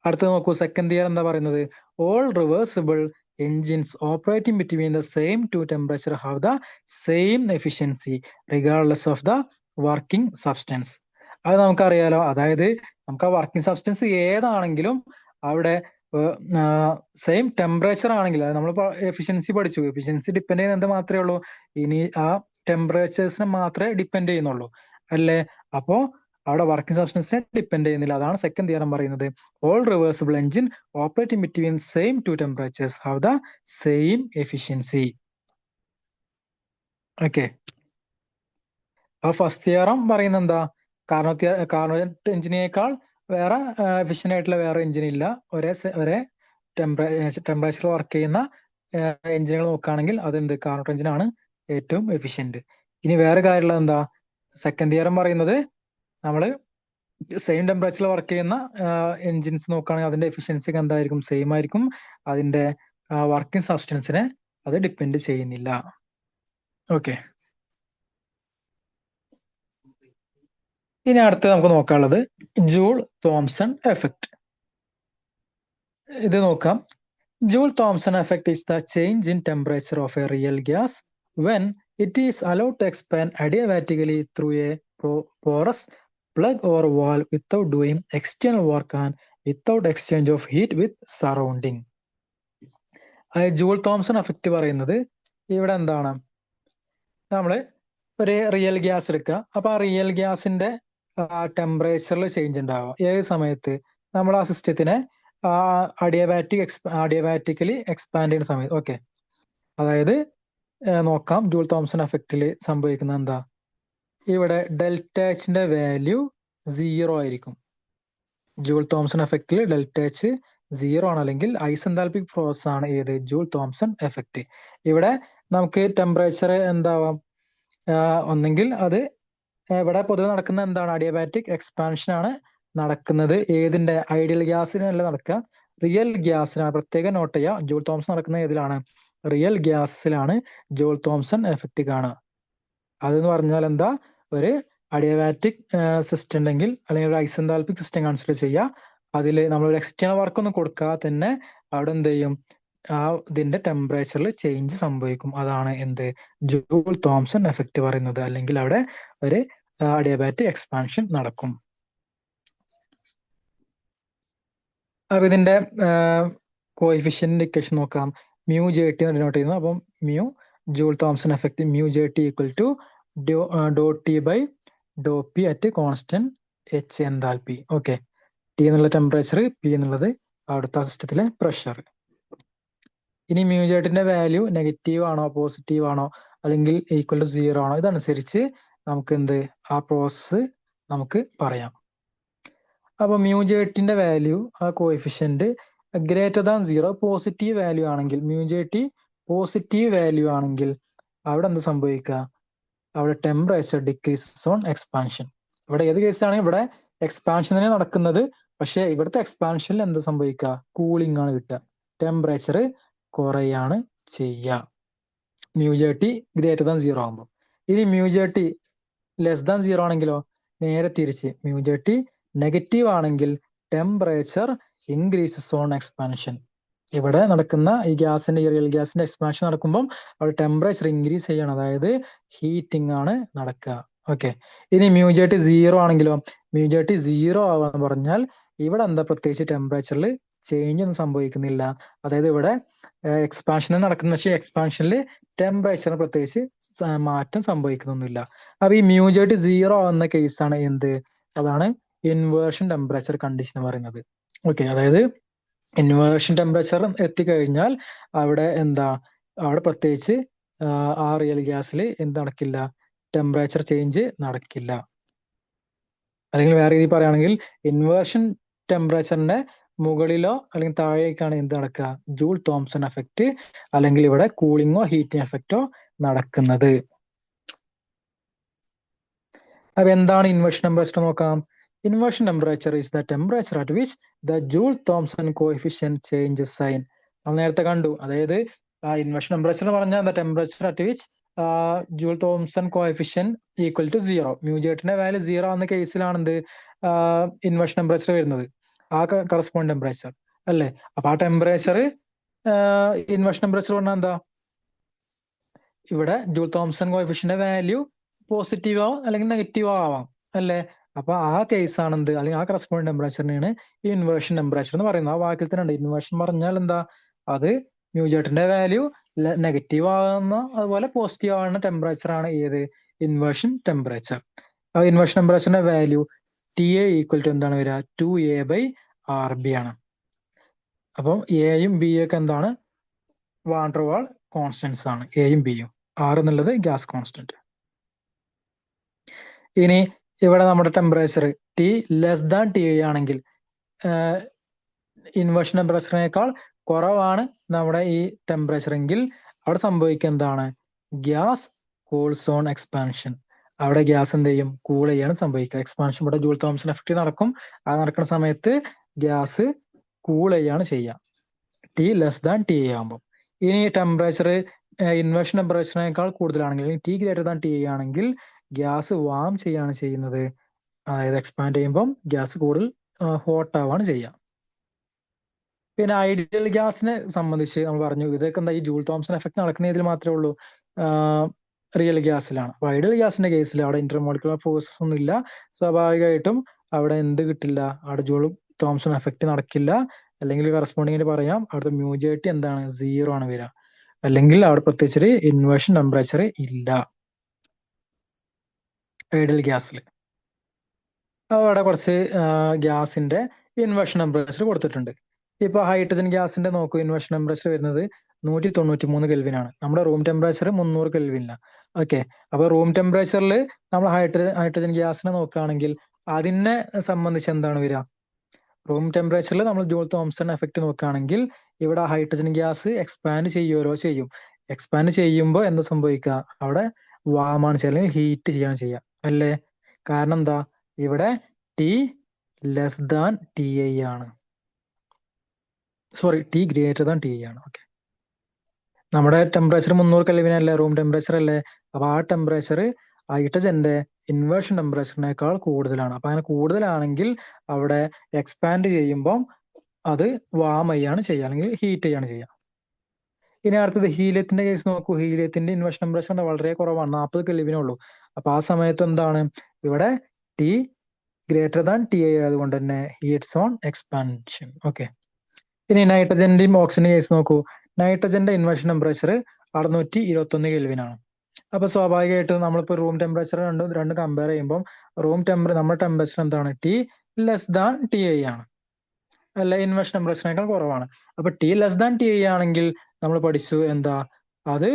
അടുത്ത നോക്കൂ, സെക്കൻഡ് തിയറം എന്താ പറയുന്നത്? All reversible engines operating between the same 2 temperature have the same efficiency regardless of the working substance. അത് നമുക്കറിയാലോ. അതായത് നമുക്ക് ആ വർക്കിംഗ് സബ്സ്റ്റൻസ് ഏതാണെങ്കിലും അവിടെ സെയിം ടെമ്പറേച്ചർ ആണെങ്കിൽ, അത് നമ്മൾ എഫിഷ്യൻസി പഠിച്ചു, എഫിഷ്യൻസി ഡിപ്പെൻഡ് ചെയ്യുന്നത് എന്ത് മാത്രമേ ഉള്ളൂ? ഇനി ആ ടെമ്പറേച്ചേഴ്സിനെ മാത്രമേ ഡിപ്പെൻഡ് ചെയ്യുന്നുള്ളൂ അല്ലേ? അപ്പോ അവിടെ വർക്കിംഗ് സബ്സ്റ്റൻസിനെ ഡിപ്പെൻഡ് ചെയ്യുന്നില്ല. അതാണ് സെക്കൻഡ് തിയറം പറയുന്നത്. All reversible engine operating between same 2 temperatures have the same efficiency. Okay, ആ ഫസ്റ്റ് തിയറം പറയുന്നത് എന്താ? കാർനോട്ട് എഞ്ചിനേക്കാൾ വേറെ എഫിഷ്യന്റ് ആയിട്ടുള്ള വേറെ എഞ്ചിൻ ഇല്ല. ഒരേ ടെമ്പറേച്ചർ വർക്ക് ചെയ്യുന്ന എഞ്ചിനുകൾ നോക്കുകയാണെങ്കിൽ അതെന്ത്? കാർനോട്ട് എഞ്ചിനാണ് ഏറ്റവും എഫിഷ്യന്റ്. ഇനി വേറെ കാര്യമുള്ളത് എന്താ? സെക്കൻഡ് തിയറം പറയുന്നത് നമ്മൾ സെയിം ടെമ്പറേച്ചറിൽ വർക്ക് ചെയ്യുന്ന എൻജിൻസ് നോക്കുകയാണെങ്കിൽ അതിന്റെ എഫിഷ്യൻസി ഒക്കെ എന്തായിരിക്കും? സെയിം ആയിരിക്കും. അതിന്റെ വർക്കിംഗ് സബ്സ്റ്റൻസിനെ അത് ഡിപ്പെൻഡ് ചെയ്യുന്നില്ല. ഓക്കെ. ഇനി അടുത്ത് നമുക്ക് നോക്കാനുള്ളത് ജൂൾ തോംസൺ എഫക്റ്റ്. ഇത് നോക്കാം. Joule Thomson effect is the change in temperature of a real gas when it is allowed to expand adiabatically through a porous plug or valve without doing external work and without exchange of heat with surrounding. Joule Thomson effect പറയുന്നത് ഇവിടെ എന്താണ്? നമ്മള് ഒരു real gas എടുക്കുക. അപ്പൊ ആ real ഗ്യാസിന്റെ ടെമ്പറേച്ചറിൽ ചേഞ്ച് ഉണ്ടാവുക. ഏത് സമയത്ത്? നമ്മൾ ആ സിസ്റ്റത്തിനെ അഡിയബാറ്റിക്കലി എക്സ്പാൻഡ് ചെയ്യുന്ന സമയത്ത്. ഓക്കെ. അതായത് നോക്കാം, ജൂൾ തോംസൺ എഫക്റ്റിൽ സംഭവിക്കുന്നത് എന്താ? ഇവിടെ ഡെൽറ്റ എച്ചിന്റെ വാല്യൂ 0 ആയിരിക്കും. ജൂൾ തോംസൺ എഫക്റ്റിൽ ഡെൽറ്റ എച്ച് 0 ആണ്, അല്ലെങ്കിൽ ഐസെന്താൽപിക് പ്രോസസ് ആണ് ഏത്? Joule Thomson effect. ഇവിടെ നമുക്ക് ടെമ്പറേച്ചർ എന്താവാം? ഒന്നെങ്കിൽ അത് ഇവിടെ പൊതുവെ നടക്കുന്ന എന്താണ്? അഡിയബാറ്റിക് എക്സ്പാൻഷൻ ആണ് നടക്കുന്നത്. ഏതിന്റെ? ഐഡിയൽ ഗ്യാസിനല്ല നടക്കുക, റിയൽ ഗ്യാസിനാണ്. പ്രത്യേകം നോട്ട് ചെയ്യുക, ജൂൾ തോംസൺ നടക്കുന്ന ഏതിലാണ്? റിയൽ ഗ്യാസിലാണ് ജൂൾ തോംസൺ എഫക്റ്റ് കാണുക. അതെന്ന് പറഞ്ഞാൽ എന്താ? ഒരു അഡിയബാറ്റിക് സിസ്റ്റം ഉണ്ടെങ്കിൽ, അല്ലെങ്കിൽ ഒരു ഐസെന്താൽപിക് സിസ്റ്റം കൺസിഡർ ചെയ്യുക. അതിൽ നമ്മൾ ഒരു എക്സ്റ്റേണൽ വർക്ക് ഒന്നും കൊടുക്കാതെ തന്നെ അവിടെ എന്ത് ചെയ്യും? ഇതിന്റെ ടെമ്പറേച്ചറിൽ ചേഞ്ച് സംഭവിക്കും. അതാണ് എന്ത്? ജൂൾ തോംസൺ എഫക്റ്റ് പറയുന്നത്. അല്ലെങ്കിൽ അവിടെ ഒരു അഡിയബാറ്റിക് എക്സ്പാൻഷൻ നടക്കും. അപ്പൊ ഇതിന്റെ കോഎഫിഷ്യന്റ് ഇക്വേഷൻ നോക്കാം. മ്യൂ ജെ ടി നോട്ട് ചെയ്യുന്നു. അപ്പം mu Joule Thomson effect mu J T equal to ഡോ ടി ബൈ ഡോ P at constant H enthalpy. Okay. T എന്നുള്ള ടെമ്പറേച്ചർ, പി എന്നുള്ളത് അവിടുത്തെ സിസ്റ്റത്തിലെ പ്രഷർ. ഇനി മ്യൂ ജെ ടിന്റെ വാല്യൂ നെഗറ്റീവ് ആണോ പോസിറ്റീവ് ആണോ അല്ലെങ്കിൽ ഈക്വൽ ടു 0 ആണോ, ഇതനുസരിച്ച് നമുക്ക് എന്ത്? ആ പ്രോസസ്സ് നമുക്ക് പറയാം. അപ്പൊ മ്യൂ ജെ ടിന്റെ വാല്യൂ, ആ coefficient greater than 0 positive value ആണെങ്കിൽ, mu J T positive value ആണെങ്കിൽ അവിടെ എന്ത് സംഭവിക്കുക? അവിടെ ടെമ്പറേച്ചർ ഡിക്രീസസ് ഓൺ എക്സ്പാൻഷൻ. ഇവിടെ ഏത് കേസാണ്? ഇവിടെ എക്സ്പാൻഷൻ തന്നെ നടക്കുന്നത്. പക്ഷെ ഇവിടുത്തെ എക്സ്പാൻഷനിൽ എന്ത് സംഭവിക്കുക? കൂളിംഗ് ആണ് കിട്ടുക. ടെമ്പറേച്ചർ കുറയാണ് ചെയ്യുക mu J T greater than 0 ആകുമ്പോൾ. ഇനി mu J T less than 0 ആണെങ്കിലോ? നേരെ തിരിച്ച്, മ്യൂ ജെ ടി നെഗറ്റീവ് ആണെങ്കിൽ ടെമ്പറേച്ചർ ഇൻക്രീസസ് ഓൺ എക്സ്പാൻഷൻ. ഇവിടെ നടക്കുന്ന ഈ ഗ്യാസിന്റെ, ഈ റിയൽ ഗ്യാസിന്റെ എക്സ്പാൻഷൻ നടക്കുമ്പോൾ അവിടെ ടെമ്പറേച്ചർ ഇൻക്രീസ് ചെയ്യണം, അതായത് ഹീറ്റിംഗ് ആണ് നടക്കുക. ഓക്കെ. ഇനി മ്യൂ ജെ ടി 0 ആണെങ്കിലോ? മ്യൂ ജെ ടി 0 ആവാന്ന് പറഞ്ഞാൽ ഇവിടെ എന്താ? പ്രത്യേകിച്ച് ടെമ്പറേച്ചറിൽ ചേഞ്ച് ഒന്നും സംഭവിക്കുന്നില്ല. അതായത് ഇവിടെ എക്സ്പാൻഷൻ നടക്കുന്ന, പക്ഷേ എക്സ്പാൻഷനിൽ ടെമ്പറേച്ചറിന് പ്രത്യേകിച്ച് മാറ്റം സംഭവിക്കുന്നൊന്നുമില്ല. അപ്പൊ ഈ മ്യൂ ജെ ടി 0 ആവുന്ന കേസാണ് എന്ത്? അതാണ് ഇൻവേർഷൻ ടെമ്പറേച്ചർ കണ്ടീഷൻ പറയുന്നത്. ഓക്കെ. അതായത് ഇൻവേർഷൻ ടെമ്പറേച്ചർ എത്തിക്കഴിഞ്ഞാൽ അവിടെ എന്താ? അവിടെ പ്രത്യേകിച്ച് ആ റിയൽ ഗ്യാസിൽ എന്ത് നടക്കില്ല? ടെമ്പറേച്ചർ ചേഞ്ച് നടക്കില്ല. അല്ലെങ്കിൽ വേറെ രീതിയിൽ പറയുകയാണെങ്കിൽ ഇൻവേർഷൻ ടെമ്പറേച്ചറിന്റെ മുകളിലോ അല്ലെങ്കിൽ താഴേക്കാണ് എന്ത് നടക്കുക? ജൂൾ തോംസൺ എഫക്റ്റ്, അല്ലെങ്കിൽ ഇവിടെ കൂളിങ്ങോ ഹീറ്റിംഗ് എഫക്റ്റോ നടക്കുന്നത്. അപ്പൊ എന്താണ് ഇൻവേർഷൻ ടെമ്പറേച്ചർ നോക്കാം. Inversion temperature is the temperature at which the Joule Thomson coefficient changes sign. നമ്മൾ നേരത്തെ കണ്ടു. അതായത് ഇൻവേർഷൻ ടെമ്പറേച്ചർ എന്ന് പറഞ്ഞാൽ the temperature at which Joule Thomson coefficient equal to 0. Mu J ടിന്റെ വാല്യൂ 0 എന്ന കേസിലാണ് എന്ത്? ഇൻവേർഷൻ ടെമ്പറേച്ചർ വരുന്നത്. ആ കറസ്പോണ്ട് ടെമ്പറേച്ചർ അല്ലേ? അപ്പൊ ആ ടെമ്പറേച്ചർ ഇൻവേർഷൻ ടെമ്പറേച്ചർ പറഞ്ഞാൽ എന്താ? ഇവിടെ Joule Thomson coefficient value positive ആവാം അല്ലെങ്കിൽ നെഗറ്റീവ് ആവാം അല്ലേ? അപ്പൊ ആ കേസ് ആണ് എന്ത്? അല്ലെങ്കിൽ ആ കറസ്പോണ്ടിങ് ടെമ്പറേച്ചറിനെയാണ് ഈ ഇൻവേർഷൻ ടെമ്പറേച്ചർ എന്ന് പറയുന്നത്. ആ വാക്യത്തിൽ തന്നെ ഉണ്ട്. ഇൻവേർഷൻ പറഞ്ഞാൽ എന്താ? അത് മ്യൂ ജെ ടിന്റെ വാല്യൂ നെഗറ്റീവ് ആകുന്ന അതുപോലെ പോസിറ്റീവ് ആവുന്ന ടെമ്പറേച്ചർ ആണ് ഏത്? Inversion temperature. ആ ഇൻവേർഷൻ ടെമ്പറേച്ചറിന്റെ value T A equal to എന്താണ് വരിക? 2a/RB ആണ്. അപ്പം എയും ബിയും ഒക്കെ എന്താണ്? വാണ്ടർ വാൾ കോൺസ്റ്റന്റ്സ് ആണ്, എയും ബിയും. ആർ എന്നുള്ളത് ഗ്യാസ് കോൺസ്റ്റന്റ്. ഇനി ഇവിടെ നമ്മുടെ temperature T less than T ആണെങ്കിൽ, ഇൻവേർഷൻ ടെമ്പറേച്ചറിനേക്കാൾ കുറവാണ് നമ്മുടെ ഈ ടെമ്പറേച്ചർ എങ്കിൽ അവിടെ സംഭവിക്കുക എന്താണ്? Gas cools on expansion. അവിടെ ഗ്യാസ് എന്ത് ചെയ്യും? കൂൾ ചെയ്യാണ് സംഭവിക്കുക. എക്സ്പാൻഷൻ ഇവിടെ ജൂൾ തോംസൺ എഫക്റ്റ് നടക്കും. ആ നടക്കുന്ന സമയത്ത് ഗ്യാസ് കൂൾ ചെയ്യാണ് ചെയ്യുക, ടി ലെസ് ദാൻ ടി ആകുമ്പോൾ. ഇനി ടെമ്പറേച്ചർ ഇൻവേർഷൻ ടെമ്പറേച്ചറിനേക്കാൾ കൂടുതലാണെങ്കിൽ, ടി ഗ്രേറ്റർ ദാൻ ടി ആണെങ്കിൽ ഗ്യാസ് വാം ചെയ്യാണ് ചെയ്യുന്നത്. അതായത് എക്സ്പാൻഡ് ചെയ്യുമ്പം ഗ്യാസ് കൂടുതൽ ഹോട്ട് ആവാണ് ചെയ്യുക. പിന്നെ ഐഡിയൽ ഗ്യാസിനെ സംബന്ധിച്ച് നമ്മൾ പറഞ്ഞു, ഇതൊക്കെ എന്താ ഈ ജൂൾ തോംസൺ എഫക്ട് നടക്കുന്ന ഇതിൽ മാത്രമേ ഉള്ളൂ, റിയൽ ഗ്യാസിലാണ്. അപ്പൊ ഐഡിയൽ ഗ്യാസിന്റെ കേസിൽ അവിടെ ഇന്റർമോളിക്കുലർ ഫോഴ്സസ് ഒന്നും ഇല്ല. സ്വാഭാവികമായിട്ടും അവിടെ എന്ത് കിട്ടില്ല? അവിടെ ജൂൾ തോംസൺ എഫക്ട് നടക്കില്ല. അല്ലെങ്കിൽ കറസ്പോണ്ടിങ്ങിന് പറയാം, അവിടുത്തെ മ്യൂജേറ്റി എന്താണ്? 0 ആണ് വരിക. അല്ലെങ്കിൽ അവിടെ പ്രത്യേകിച്ചൊരു ഇൻവേർഷൻ ടെമ്പറേച്ചർ ഇല്ല ഐഡിയൽ ഗ്യാസിൽ. അവിടെ കുറച്ച് ഗ്യാസിന്റെ ഇൻവേർഷൻ ടെമ്പറേച്ചർ കൊടുത്തിട്ടുണ്ട്. ഇപ്പൊ ഹൈഡ്രജൻ ഗ്യാസിന്റെ നോക്കൂ, ഇൻവേർഷൻ ടെമ്പറേച്ചർ വരുന്നത് 193 കെൽവിനാണ്. നമ്മുടെ റൂം ടെമ്പറേച്ചർ 300 കെൽവിനാണ്. ഓക്കെ, അപ്പൊ റൂം ടെമ്പറേച്ചറിൽ നമ്മൾ ഹൈഡ്രജൻ ഗ്യാസിനെ നോക്കുകയാണെങ്കിൽ അതിനെ സംബന്ധിച്ച് എന്താണ് വരിക? റൂം ടെമ്പറേച്ചറിൽ നമ്മൾ ജൂൾ തോംസൺ എഫക്ട് നോക്കുകയാണെങ്കിൽ ഇവിടെ ഹൈഡ്രജൻ ഗ്യാസ് എക്സ്പാൻഡ് ചെയ്യും. എക്സ്പാൻഡ് ചെയ്യുമ്പോൾ എന്ത് സംഭവിക്കുക? അവിടെ വാമാണ് ചെയ്യുക, അല്ലെങ്കിൽ ഹീറ്റ് ചെയ്യാണ് ചെയ്യുക, അല്ലേ? കാരണം എന്താ? ഇവിടെ T less than T I ആണ്, sorry, T greater than T I ആണ്. ഓക്കെ, നമ്മുടെ ടെമ്പറേച്ചർ 300 കെൽവിനല്ലേ, റൂം ടെമ്പറേച്ചർ അല്ലേ? അപ്പൊ ആ ടെമ്പറേച്ചർ ഹൈഡ്രജന്റെ ഇൻവേർഷൻ ടെമ്പറേച്ചറിനേക്കാൾ കൂടുതലാണ്. അപ്പൊ അങ്ങനെ കൂടുതലാണെങ്കിൽ അവിടെ എക്സ്പാൻഡ് ചെയ്യുമ്പോൾ അത് വാം ചെയ്യാണ് ചെയ്യുക, അല്ലെങ്കിൽ ഹീറ്റ് ചെയ്യാണ് ചെയ്യുക. ഇനി അടുത്തത് ഹീലിയത്തിന്റെ കേസ് നോക്കൂ. ഹീലിയത്തിന്റെ ഇൻവേർഷൻ ടെമ്പറേച്ചർ വളരെ കുറവാണ്, 40 കെൽവിനേ ഉള്ളൂ. അപ്പൊ ആ സമയത്ത് എന്താണ്? ഇവിടെ T greater than T I ആയതുകൊണ്ട് തന്നെ ഹീറ്റ്സ് ഓൺ എക്സ്പാൻഷൻ. ഓക്കെ, ഇനി നൈട്രജന്റെയും ഓക്സിജന്റെ കേസ് നോക്കൂ. നൈട്രജന്റെ ഇൻവേർഷൻ ടെമ്പറേച്ചർ 621 കെൽവിനാണ്. അപ്പൊ സ്വാഭാവികമായിട്ടും നമ്മളിപ്പോ റൂം ടെമ്പറേച്ചർ രണ്ടും കമ്പയർ ചെയ്യുമ്പോൾ നമ്മുടെ ടെമ്പറേച്ചർ എന്താണ്? T less than T I ആണ്, അല്ല, ഇൻവേർഷൻ ടെമ്പറേച്ചറിനേക്കാൾ കുറവാണ്. അപ്പൊ T less than T I ആണെങ്കിൽ നമ്മൾ പഠിച്ചു എന്താ? അത്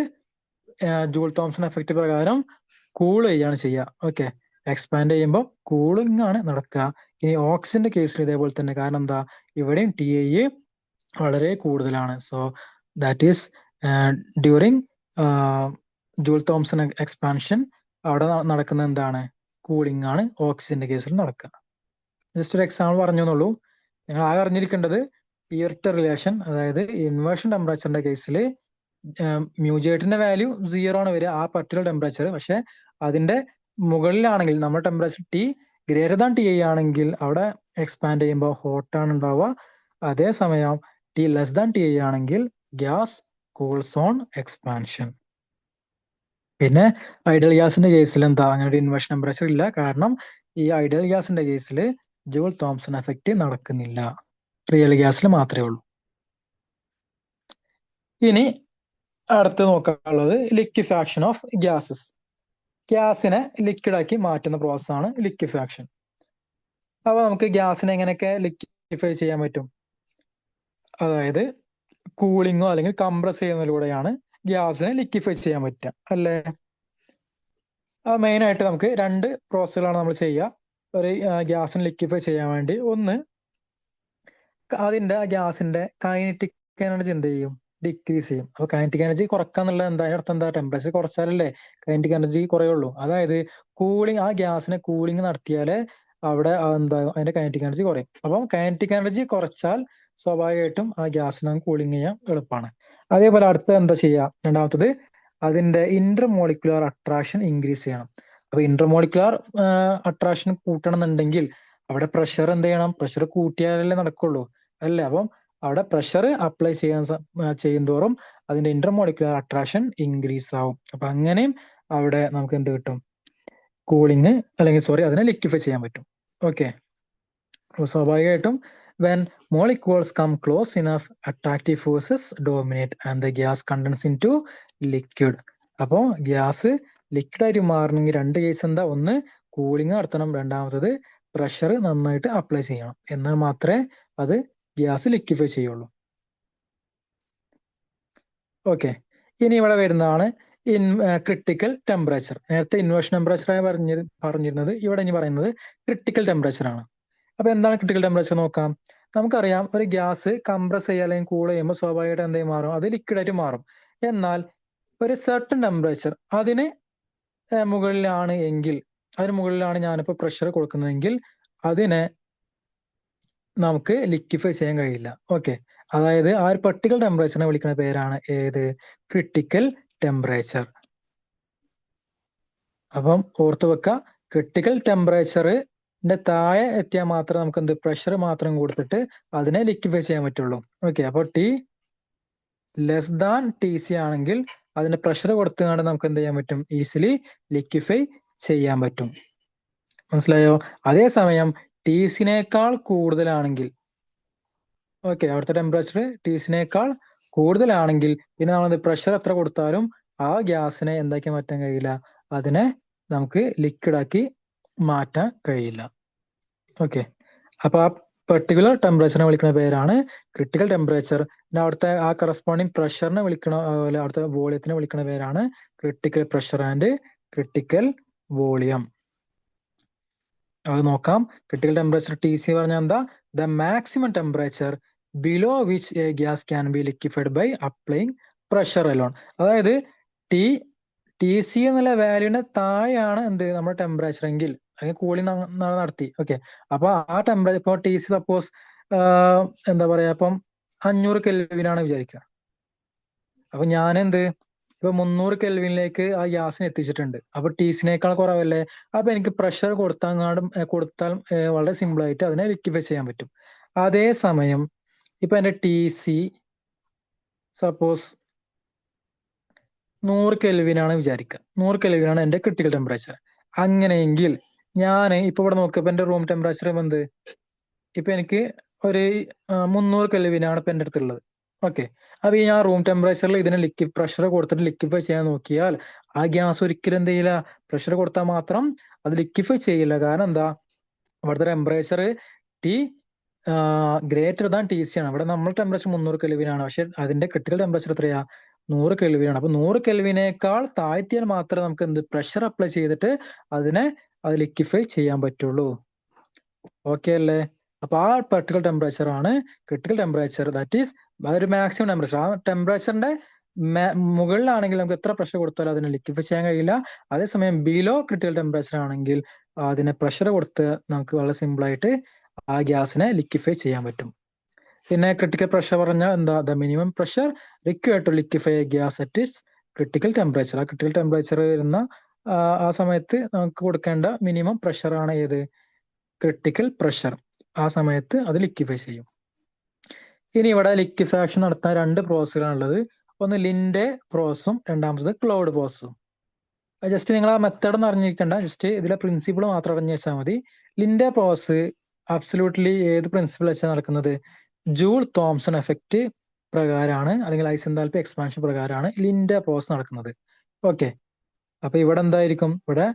ജൂൾ തോംസൺ എഫക്ട് പ്രകാരം കൂൾ ചെയ്യാണ് ചെയ്യുക. ഓക്കെ, എക്സ്പാൻഡ് ചെയ്യുമ്പോൾ കൂളിംഗ് ആണ് നടക്കുക. ഇനി ഓക്സിജന്റെ കേസിൽ ഇതേപോലെ തന്നെ. കാരണം എന്താ? ഇവിടെയും ടി ഐ വളരെ കൂടുതലാണ്. So that is during Joule Thomson expansion അവിടെ നടക്കുന്ന എന്താണ്? കൂളിംഗ് ആണ് ഓക്സിജന്റെ കേസിൽ നടക്കുക. ജസ്റ്റ് ഒരു എക്സാമ്പിൾ പറഞ്ഞു എന്നുള്ളൂ. നിങ്ങൾ ആകെ അറിഞ്ഞിരിക്കേണ്ടത് ഈ ഒറ്റ റിലേഷൻ, അതായത് ഇൻവേർഷൻ ടെമ്പറേച്ചറിന്റെ കേസിൽ മ്യൂജേറ്റിന്റെ വാല്യൂ 0 ആണ് വരിക, ആ പർട്ടിക്കുലർ ടെമ്പറേച്ചർ. പക്ഷെ അതിന്റെ മുകളിലാണെങ്കിൽ നമ്മുടെ temperature T greater than T I ആണെങ്കിൽ അവിടെ എക്സ്പാൻഡ് ചെയ്യുമ്പോൾ ഹോട്ടാണ് ഉണ്ടാവുക. അതേസമയം T less than T I ആണെങ്കിൽ ഗ്യാസ് കൂൾസ് ഓൺ എക്സ്പാൻഷൻ. പിന്നെ ഐഡിയൽ ഗ്യാസിന്റെ കേസിൽ എന്താ? അങ്ങനെ ഒരു ഇൻവേർഷൻ ടെമ്പറേച്ചർ ഇല്ല. കാരണം ഈ ഐഡിയൽ ഗ്യാസിന്റെ കേസിൽ ജൂൾ തോംസൺ എഫക്റ്റ് നടക്കുന്നില്ല, റിയൽ ഗ്യാസിൽ മാത്രമേ ഉള്ളൂ. ഇനി അടുത്ത് നോക്കാനുള്ളത് ലിക്വിഫാക്ഷൻ ഓഫ് ഗ്യാസസ്. ഗ്യാസിനെ ലിക്വിഡാക്കി മാറ്റുന്ന പ്രോസസ്സാണ് ലിക്വിഫാക്ഷൻ. അപ്പൊ നമുക്ക് ഗ്യാസിനെ എങ്ങനെയൊക്കെ ലിക്വിഫൈ ചെയ്യാൻ പറ്റും? അതായത് കൂളിങ്ങോ അല്ലെങ്കിൽ കംപ്രസ് ചെയ്യുന്നതിലൂടെയാണ് ഗ്യാസിനെ ലിക്വിഫൈ ചെയ്യാൻ പറ്റുക, അല്ലേ? മെയിൻ ആയിട്ട് നമുക്ക് 2 പ്രോസസ്സുകളാണ് നമ്മൾ ചെയ്യുക ഒരു ഗ്യാസിനെ ലിക്വിഫൈ ചെയ്യാൻ വേണ്ടി. ഒന്ന്, അതിന്റെ ഗ്യാസിന്റെ കൈനറ്റിക് എനർജി എന്ത് ചെയ്യും? ഡിക്രീസ് ചെയ്യും. അപ്പൊ കൈനറ്റിക് എനർജി കുറക്കാന്നുള്ളത് എന്താ? അതിനർത്ഥം എന്താ? ടെമ്പറേച്ചർ കുറച്ചാലല്ലേ കൈനറ്റിക് എനർജി കുറയുള്ളൂ. അതായത് ആ ഗ്യാസിനെ കൂളിംഗ് നടത്തിയാലേ അവിടെ എന്താ? അതിന്റെ കൈനറ്റിക് എനർജി കുറയും. അപ്പം കൈനറ്റിക് എനർജി കുറച്ചാൽ സ്വാഭാവികമായിട്ടും ആ ഗ്യാസിനെ കൂളിംഗ് ചെയ്യാൻ എളുപ്പമാണ്. അതേപോലെ അടുത്ത എന്താ ചെയ്യുക? രണ്ടാമത്തത്, അതിന്റെ ഇന്റർമോളിക്കുലർ അട്രാക്ഷൻ ഇൻക്രീസ് ചെയ്യണം. അപ്പൊ ഇന്റർമോളിക്കുലർ അട്രാക്ഷൻ കൂട്ടണം എന്നുണ്ടെങ്കിൽ അവിടെ പ്രഷർ എന്ത് ചെയ്യണം? പ്രഷർ കൂട്ടിയാലല്ലേ നടക്കുള്ളൂ, അല്ലേ? അപ്പം അവിടെ പ്രഷർ അപ്ലൈ ചെയ്യും തോറും അതിന്റെ ഇന്റർമോളിക്കുലർ അട്രാക്ഷൻ ഇൻക്രീസ് ആവും. അപ്പൊ അങ്ങനെയും അവിടെ നമുക്ക് എന്ത് കിട്ടും? കൂളിംഗ്, അല്ലെങ്കിൽ അതിനെ ലിക്വിഫൈ ചെയ്യാൻ പറ്റും. ഓക്കെ, സ്വാഭാവികമായിട്ടും when molecules come close enough, attractive forces dominate and the gas condenses into liquid. അപ്പോൾ ഗ്യാസ് ലിക്വിഡ് ആയിട്ട് മാറണമെങ്കിൽ 2 കേസ് എന്താ? ഒന്ന്, കൂളിംഗ് നടത്തണം. രണ്ടാമത്തത്, പ്രഷർ നന്നായിട്ട് അപ്ലൈ ചെയ്യണം. എന്നാൽ മാത്രമേ അത് ഗ്യാസ് ലിക്വിഫൈ ചെയ്യുള്ളൂ. ഓക്കെ, ഇനി ഇവിടെ വരുന്നതാണ് ക്രിട്ടിക്കൽ ടെമ്പറേച്ചർ. നേരത്തെ ഇൻവേർഷൻ ടെമ്പറേച്ചറായി പറഞ്ഞിരുന്നത്, ഇവിടെ ഇനി പറയുന്നത് ക്രിട്ടിക്കൽ ടെമ്പറേച്ചർ ആണ്. അപ്പൊ എന്താണ് ക്രിട്ടിക്കൽ ടെമ്പറേച്ചർ നോക്കാം. നമുക്കറിയാം, ഒരു ഗ്യാസ് കംപ്രസ് ചെയ്യുക അല്ലെങ്കിൽ കൂൾ ചെയ്യുമ്പോൾ സ്വാഭാവികമായിട്ട് എന്തായി മാറും? അത് ലിക്വിഡ് ആയിട്ട് മാറും. എന്നാൽ ഒരു സർട്ടൺ ടെമ്പറേച്ചർ അതിന് മുകളിലാണ് എങ്കിൽ, അതിന് മുകളിലാണ് ഞാനിപ്പോൾ പ്രഷർ കൊടുക്കുന്നതെങ്കിൽ അതിനെ നമുക്ക് ലിക്വിഫൈ ചെയ്യാൻ കഴിയില്ല. ഓക്കെ, അതായത് ആ ഒരു പർട്ടിക്കൽ ടെമ്പറേച്ചറിനെ വിളിക്കുന്ന പേരാണ് ഏത്? Critical temperature. അപ്പം ഓർത്തു വെക്കുക, ക്രിട്ടിക്കൽ ടെമ്പറേച്ചറിന്റെ താഴെ എത്തിയാൽ മാത്രമേ നമുക്ക് എന്ത് പ്രഷർ മാത്രം കൊടുത്തിട്ട് അതിനെ ലിക്വിഫൈ ചെയ്യാൻ പറ്റുള്ളൂ. ഓക്കെ, അപ്പോൾ T less than T C ആണെങ്കിൽ അതിന് പ്രഷർ കൊടുത്തുകൊണ്ട് നമുക്ക് എന്ത് ചെയ്യാൻ പറ്റും? ഈസിലി ലിക്വിഫൈ ചെയ്യാൻ പറ്റും. മനസ്സിലായോ? അതേസമയം ടി സിനേക്കാൾ കൂടുതലാണെങ്കിൽ, ഓക്കെ, അവിടുത്തെ ടെമ്പറേച്ചർ ടി സിനേക്കാൾ കൂടുതലാണെങ്കിൽ പിന്നെ നമ്മൾ പ്രഷർ എത്ര കൊടുത്താലും ആ ഗ്യാസിനെ എന്താക്കി മാറ്റാൻ കഴിയില്ല, അതിനെ നമുക്ക് ലിക്വിഡാക്കി മാറ്റാൻ കഴിയില്ല. ഓക്കെ, അപ്പൊ ആ പെർട്ടിക്കുലർ ടെമ്പറേച്ചറിനെ വിളിക്കുന്ന പേരാണ് ക്രിട്ടിക്കൽ ടെമ്പറേച്ചർ. പിന്നെ അവിടുത്തെ ആ കറസ്പോണ്ടിങ് പ്രഷറിനെ വിളിക്കണ, അതുപോലെ അവിടുത്തെ വോളിയത്തിനെ വിളിക്കുന്ന പേരാണ് critical pressure and critical volume. അത് നോക്കാം. ക്രിട്ടിക്കൽ ടെമ്പറേച്ചർ ടി സി പറഞ്ഞാൽ എന്താ? The maximum temperature below which a gas can be liquefied by applying pressure alone. അതായത് ടി സി എന്നുള്ള വാല്യൂവിന് താഴെയാണ് എന്ത് നമ്മുടെ ടെമ്പറേച്ചർ എങ്കിൽ, അല്ലെങ്കിൽ കൂളിംഗ് നടത്തി. ഓക്കെ, അപ്പൊ ആ ടെമ്പറേച്ചർ ഇപ്പോൾ ടി സി സപ്പോസ് എന്താ പറയാ, ഇപ്പം 500 കെൽവിനാണ് വിചാരിക്കുക. അപ്പൊ ഞാൻ എന്ത് ഇപ്പൊ 300 കെൽവിനിലേക്ക് ആ ഗ്യാസിനെ എത്തിച്ചിട്ടുണ്ട്. അപ്പൊ ടി സിനേക്കാൾ കുറവല്ലേ? അപ്പൊ എനിക്ക് പ്രഷർ കൊടുത്താൽ വളരെ സിമ്പിൾ ആയിട്ട് അതിനെ ലിക്വിഫൈ ചെയ്യാൻ പറ്റും. അതേസമയം ഇപ്പൊ എന്റെ ടി സി സപ്പോസ് 100 കെൽവിനാണ് വിചാരിക്കുക. 100 കെൽവിനാണ് എന്റെ ക്രിട്ടിക്കൽ ടെമ്പറേച്ചർ. അങ്ങനെയെങ്കിൽ ഞാൻ ഇപ്പൊ ഇവിടെ നോക്കിയപ്പോ എന്റെ റൂം ടെമ്പറേച്ചർ എന്ത്, ഇപ്പൊ എനിക്ക് ഒരു 300 കെൽവിനാണ് ഇപ്പൊ എന്റെ അടുത്തുള്ളത്. ഓക്കെ, അപ്പൊ ഈ ഞാൻ റൂം ടെമ്പറേച്ചറിൽ ഇതിനെ പ്രഷർ കൊടുത്തിട്ട് ലിക്വിഫൈ ചെയ്യാൻ നോക്കിയാൽ ആ ഗ്യാസ് ഒരിക്കലും എന്ത് ചെയ്യില്ല, പ്രഷർ കൊടുത്താൽ മാത്രം അത് ലിക്വിഫൈ ചെയ്യില്ല. കാരണം എന്താ, അവിടുത്തെ temperature T greater than T C ആണ്. അവിടെ നമ്മൾ ടെമ്പറേച്ചർ 300 കെൽവിനാണ്, പക്ഷെ അതിന്റെ ക്രിട്ടിക്കൽ ടെമ്പറേച്ചർ എത്രയാ? 100 കെൽവിനാണ്. അപ്പൊ 100 കെൽവിനേക്കാൾ താഴ്ത്തിയാൽ മാത്രമേ നമുക്ക് എന്ത് പ്രഷർ അപ്ലൈ ചെയ്തിട്ട് അതിനെ അത് ലിക്വിഫൈ ചെയ്യാൻ പറ്റുള്ളൂ. ഓക്കെ അല്ലേ? അപ്പൊ ആ പർട്ടിക്കുലർ ടെമ്പറേച്ചർ ആണ് ക്രിട്ടിക്കൽ ടെമ്പറേച്ചർ. ദാറ്റ് ഈസ് ഒരു മാക്സിമം ടെമ്പറേച്ചർ. ആ ടെമ്പറേച്ചറിന്റെ മുകളിലാണെങ്കിൽ നമുക്ക് എത്ര പ്രഷർ കൊടുത്താലും അതിനെ ലിക്വിഫൈ ചെയ്യാൻ കഴിയില്ല. അതേസമയം ബിലോ ക്രിട്ടിക്കൽ ടെമ്പറേച്ചർ ആണെങ്കിൽ അതിനെ പ്രഷർ കൊടുത്ത് നമുക്ക് വളരെ സിമ്പിൾ ആയിട്ട് ആ ഗ്യാസിനെ ലിക്വിഫൈ ചെയ്യാൻ പറ്റും. പിന്നെ ക്രിട്ടിക്കൽ പ്രഷർ പറഞ്ഞാൽ എന്താ? The minimum pressure required to liquefy a gas at its critical temperature. ആ ക്രിട്ടിക്കൽ ടെമ്പറേച്ചർ വരുന്ന ആ സമയത്ത് നമുക്ക് കൊടുക്കേണ്ട മിനിമം പ്രഷർ ആണ് ഏത്? Critical pressure. ആ സമയത്ത് അത് ലിക്വിഫൈ ചെയ്യും. ഇനി ഇവിടെ ലിക്വിഫാക്ഷൻ നടത്താൻ 2 പ്രോസസ്സുകളാണ് ഉള്ളത്. ഒന്ന് ലിൻഡെ പ്രോസസ്സും രണ്ടാമത്തത് ക്ലൗഡ് പ്രോസസ്സും. ജസ്റ്റ് നിങ്ങൾ ആ മെത്തേഡ് ഒന്നും അറിഞ്ഞിരിക്കണ്ട, ജസ്റ്റ് ഇതിലെ പ്രിൻസിപ്പിൾ മാത്രം അറിഞ്ഞു വെച്ചാൽ മതി. ലിൻഡെ പ്രോസസ്സ് അബ്സല്യൂട്ട്ലി ഏത് പ്രിൻസിപ്പിൾ വെച്ചാൽ നടക്കുന്നത്? ജൂൾ തോംസൺ എഫക്റ്റ് പ്രകാരമാണ്, അല്ലെങ്കിൽ ഐസെൻതാൽപി എക്സ്പാൻഷൻ പ്രകാരമാണ് ലിൻഡെ പ്രോസസ്സ് നടക്കുന്നത്. ഓക്കെ, അപ്പൊ ഇവിടെ എന്തായിരിക്കും? ഇവിടെ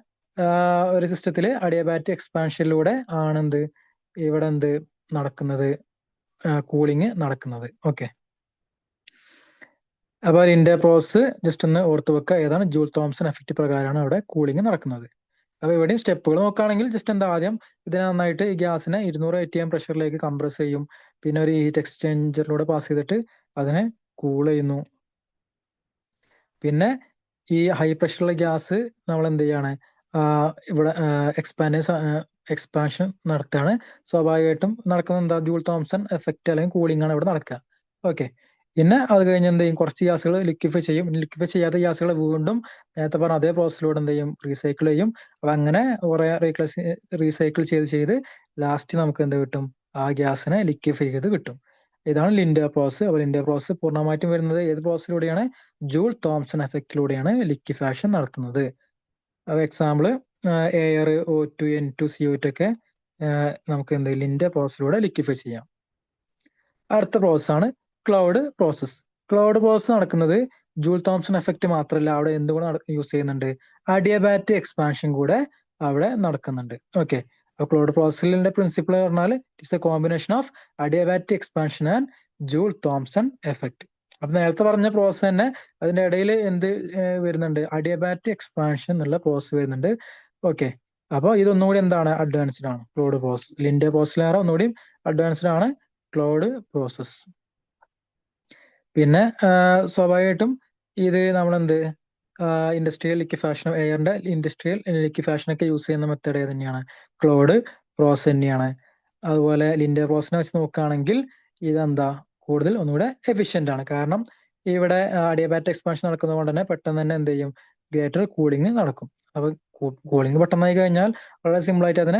ഒരു സിസ്റ്റത്തിൽ അഡിയബാറ്റിക് എക്സ്പാൻഷനിലൂടെ ആണ് ഇവിടെ നടക്കുന്നത്? കൂളിംഗ് നടക്കുന്നത്. ഓക്കെ, അപ്പൊ ലിൻഡെ പ്രോസസ്സ് ജസ്റ്റ് ഒന്ന് ഓർത്ത് വെക്കുക, ഏതാണ്? ജൂൾ തോംസൺ എഫക്റ്റ് പ്രകാരമാണ് അവിടെ കൂളിംഗ് നടക്കുന്നത്. അപ്പൊ ഇവിടെയും സ്റ്റെപ്പുകൾ നോക്കുകയാണെങ്കിൽ ജസ്റ്റ് ആദ്യം ഇതിനെ നന്നായിട്ട് ഈ ഗ്യാസിനെ 200 ATM പ്രഷറിലേക്ക് കംപ്രസ് ചെയ്യും. പിന്നെ ഒരു ഹീറ്റ് എക്സ്ചേഞ്ചറിലൂടെ പാസ് ചെയ്തിട്ട് അതിനെ കൂൾ ചെയ്യുന്നു. പിന്നെ ഈ ഹൈ പ്രഷറുള്ള ഗ്യാസ് നമ്മൾ എന്ത് ചെയ്യാണ്? ഇവിടെ എക്സ്പാൻഷൻ നടത്തുകയാണ്. സ്വാഭാവികമായിട്ടും നടക്കുന്ന എന്താ? ജൂൾ തോംസൺ എഫക്റ്റ് അല്ലെങ്കിൽ കൂളിംഗ് ആണ് ഇവിടെ നടക്കുക. ഓക്കെ, പിന്നെ അത് കഴിഞ്ഞ് എന്ത് ചെയ്യും? കുറച്ച് ഗ്യാസുകൾ ലിക്വിഫൈ ചെയ്യും. ലിക്വിഫൈ ചെയ്യാത്ത ഗ്യാസുകൾ വീണ്ടും നേരത്തെ പറഞ്ഞ അതേ പ്രോസസ്സിലൂടെ എന്ത് ചെയ്യും? റീസൈക്കിൾ ചെയ്യും. അപ്പൊ അങ്ങനെ കുറെ റീസൈക്കിൾ ചെയ്ത് ലാസ്റ്റ് നമുക്ക് എന്ത് കിട്ടും? ആ ഗ്യാസിനെ ലിക്വിഫൈ ചെയ്ത് കിട്ടും. ഇതാണ് ലിൻഡെ പ്രോസസ്സ്. അപ്പോൾ ലിൻഡെ പ്രോസസ്സ് പൂർണ്ണമായിട്ടും വരുന്നത് ഏത് പ്രോസസ്സിലൂടെയാണ്? ജൂൾ തോംസൺ എഫക്റ്റിലൂടെയാണ് ലിക്വിഫാക്ഷൻ നടത്തുന്നത്. Example air, O2, N2, CO2 ഒക്കെ നമുക്ക് എന്ത് ലിൻഡെ പ്രോസസ്സിലൂടെ ലിക്വിഫൈ ചെയ്യാം. അടുത്ത പ്രോസസ്സാണ് ക്ലൗഡ് പ്രോസസ്സ്. ക്ലൗഡ് പ്രോസസ്സ് നടക്കുന്നത് ജൂൾ തോംസൺ എഫക്റ്റ് മാത്രമല്ല, അവിടെ എന്തുകൂടെ യൂസ് ചെയ്യുന്നുണ്ട്? അഡിയബാറ്റിക് എക്സ്പാൻഷൻ കൂടെ അവിടെ നടക്കുന്നുണ്ട്. ഓക്കെ, അപ്പോൾ ക്ലൗഡ് പ്രോസസ്സിന്റെ പ്രിൻസിപ്പിൾ പറഞ്ഞാൽ it's a combination of adiabatic expansion and Joule Thomson effect. അപ്പൊ നേരത്തെ പറഞ്ഞ പ്രോസസ്സ് തന്നെ അതിന്റെ ഇടയിൽ എന്ത് വരുന്നുണ്ട്? അഡിയബാറ്റിക് എക്സ്പാൻഷൻ എന്നുള്ള പ്രോസസ്സ് വരുന്നുണ്ട്. ഓക്കെ, അപ്പോൾ ഇതൊന്നുകൂടി എന്താണ്? അഡ്വാൻസ്ഡ് ആണ് ക്ലൗഡ് പ്രോസസ്സ്. ലിൻഡെ പ്രോസസ്സിലേറെ ഒന്നുകൂടി അഡ്വാൻസ്ഡ് ആണ് ക്ലൗഡ് പ്രോസസ്സ്. പിന്നെ സ്വാഭാവികമായിട്ടും ഇത് നമ്മളെന്ത് ഇൻഡസ്ട്രിയൽ ലിക്വിഫാക്ഷൻ, എയറിന്റെ ഇൻഡസ്ട്രിയൽ ലിക്വിഫാക്ഷൻ ഒക്കെ യൂസ് ചെയ്യുന്ന മെത്തേഡ് ഏത് തന്നെയാണ്? ക്ലോഡ് പ്രോസസ് തന്നെയാണ്. അതുപോലെ ലിൻഡർ പ്രോസസ്സിനെ വെച്ച് നോക്കുകയാണെങ്കിൽ ഇതെന്താ കൂടുതൽ ഒന്നുകൂടെ എഫിഷ്യന്റ് ആണ്. കാരണം ഇവിടെ അഡിയബാറ്റിക് എക്സ്പാൻഷൻ നടക്കുന്നത് കൊണ്ട് തന്നെ പെട്ടെന്ന് തന്നെ എന്ത് ചെയ്യും, ഗ്രേറ്റർ കൂളിംഗ് നടക്കും. അപ്പൊ കൂളിംഗ് പെട്ടെന്നായി കഴിഞ്ഞാൽ വളരെ സിമ്പിൾ ആയിട്ട് അതിനെ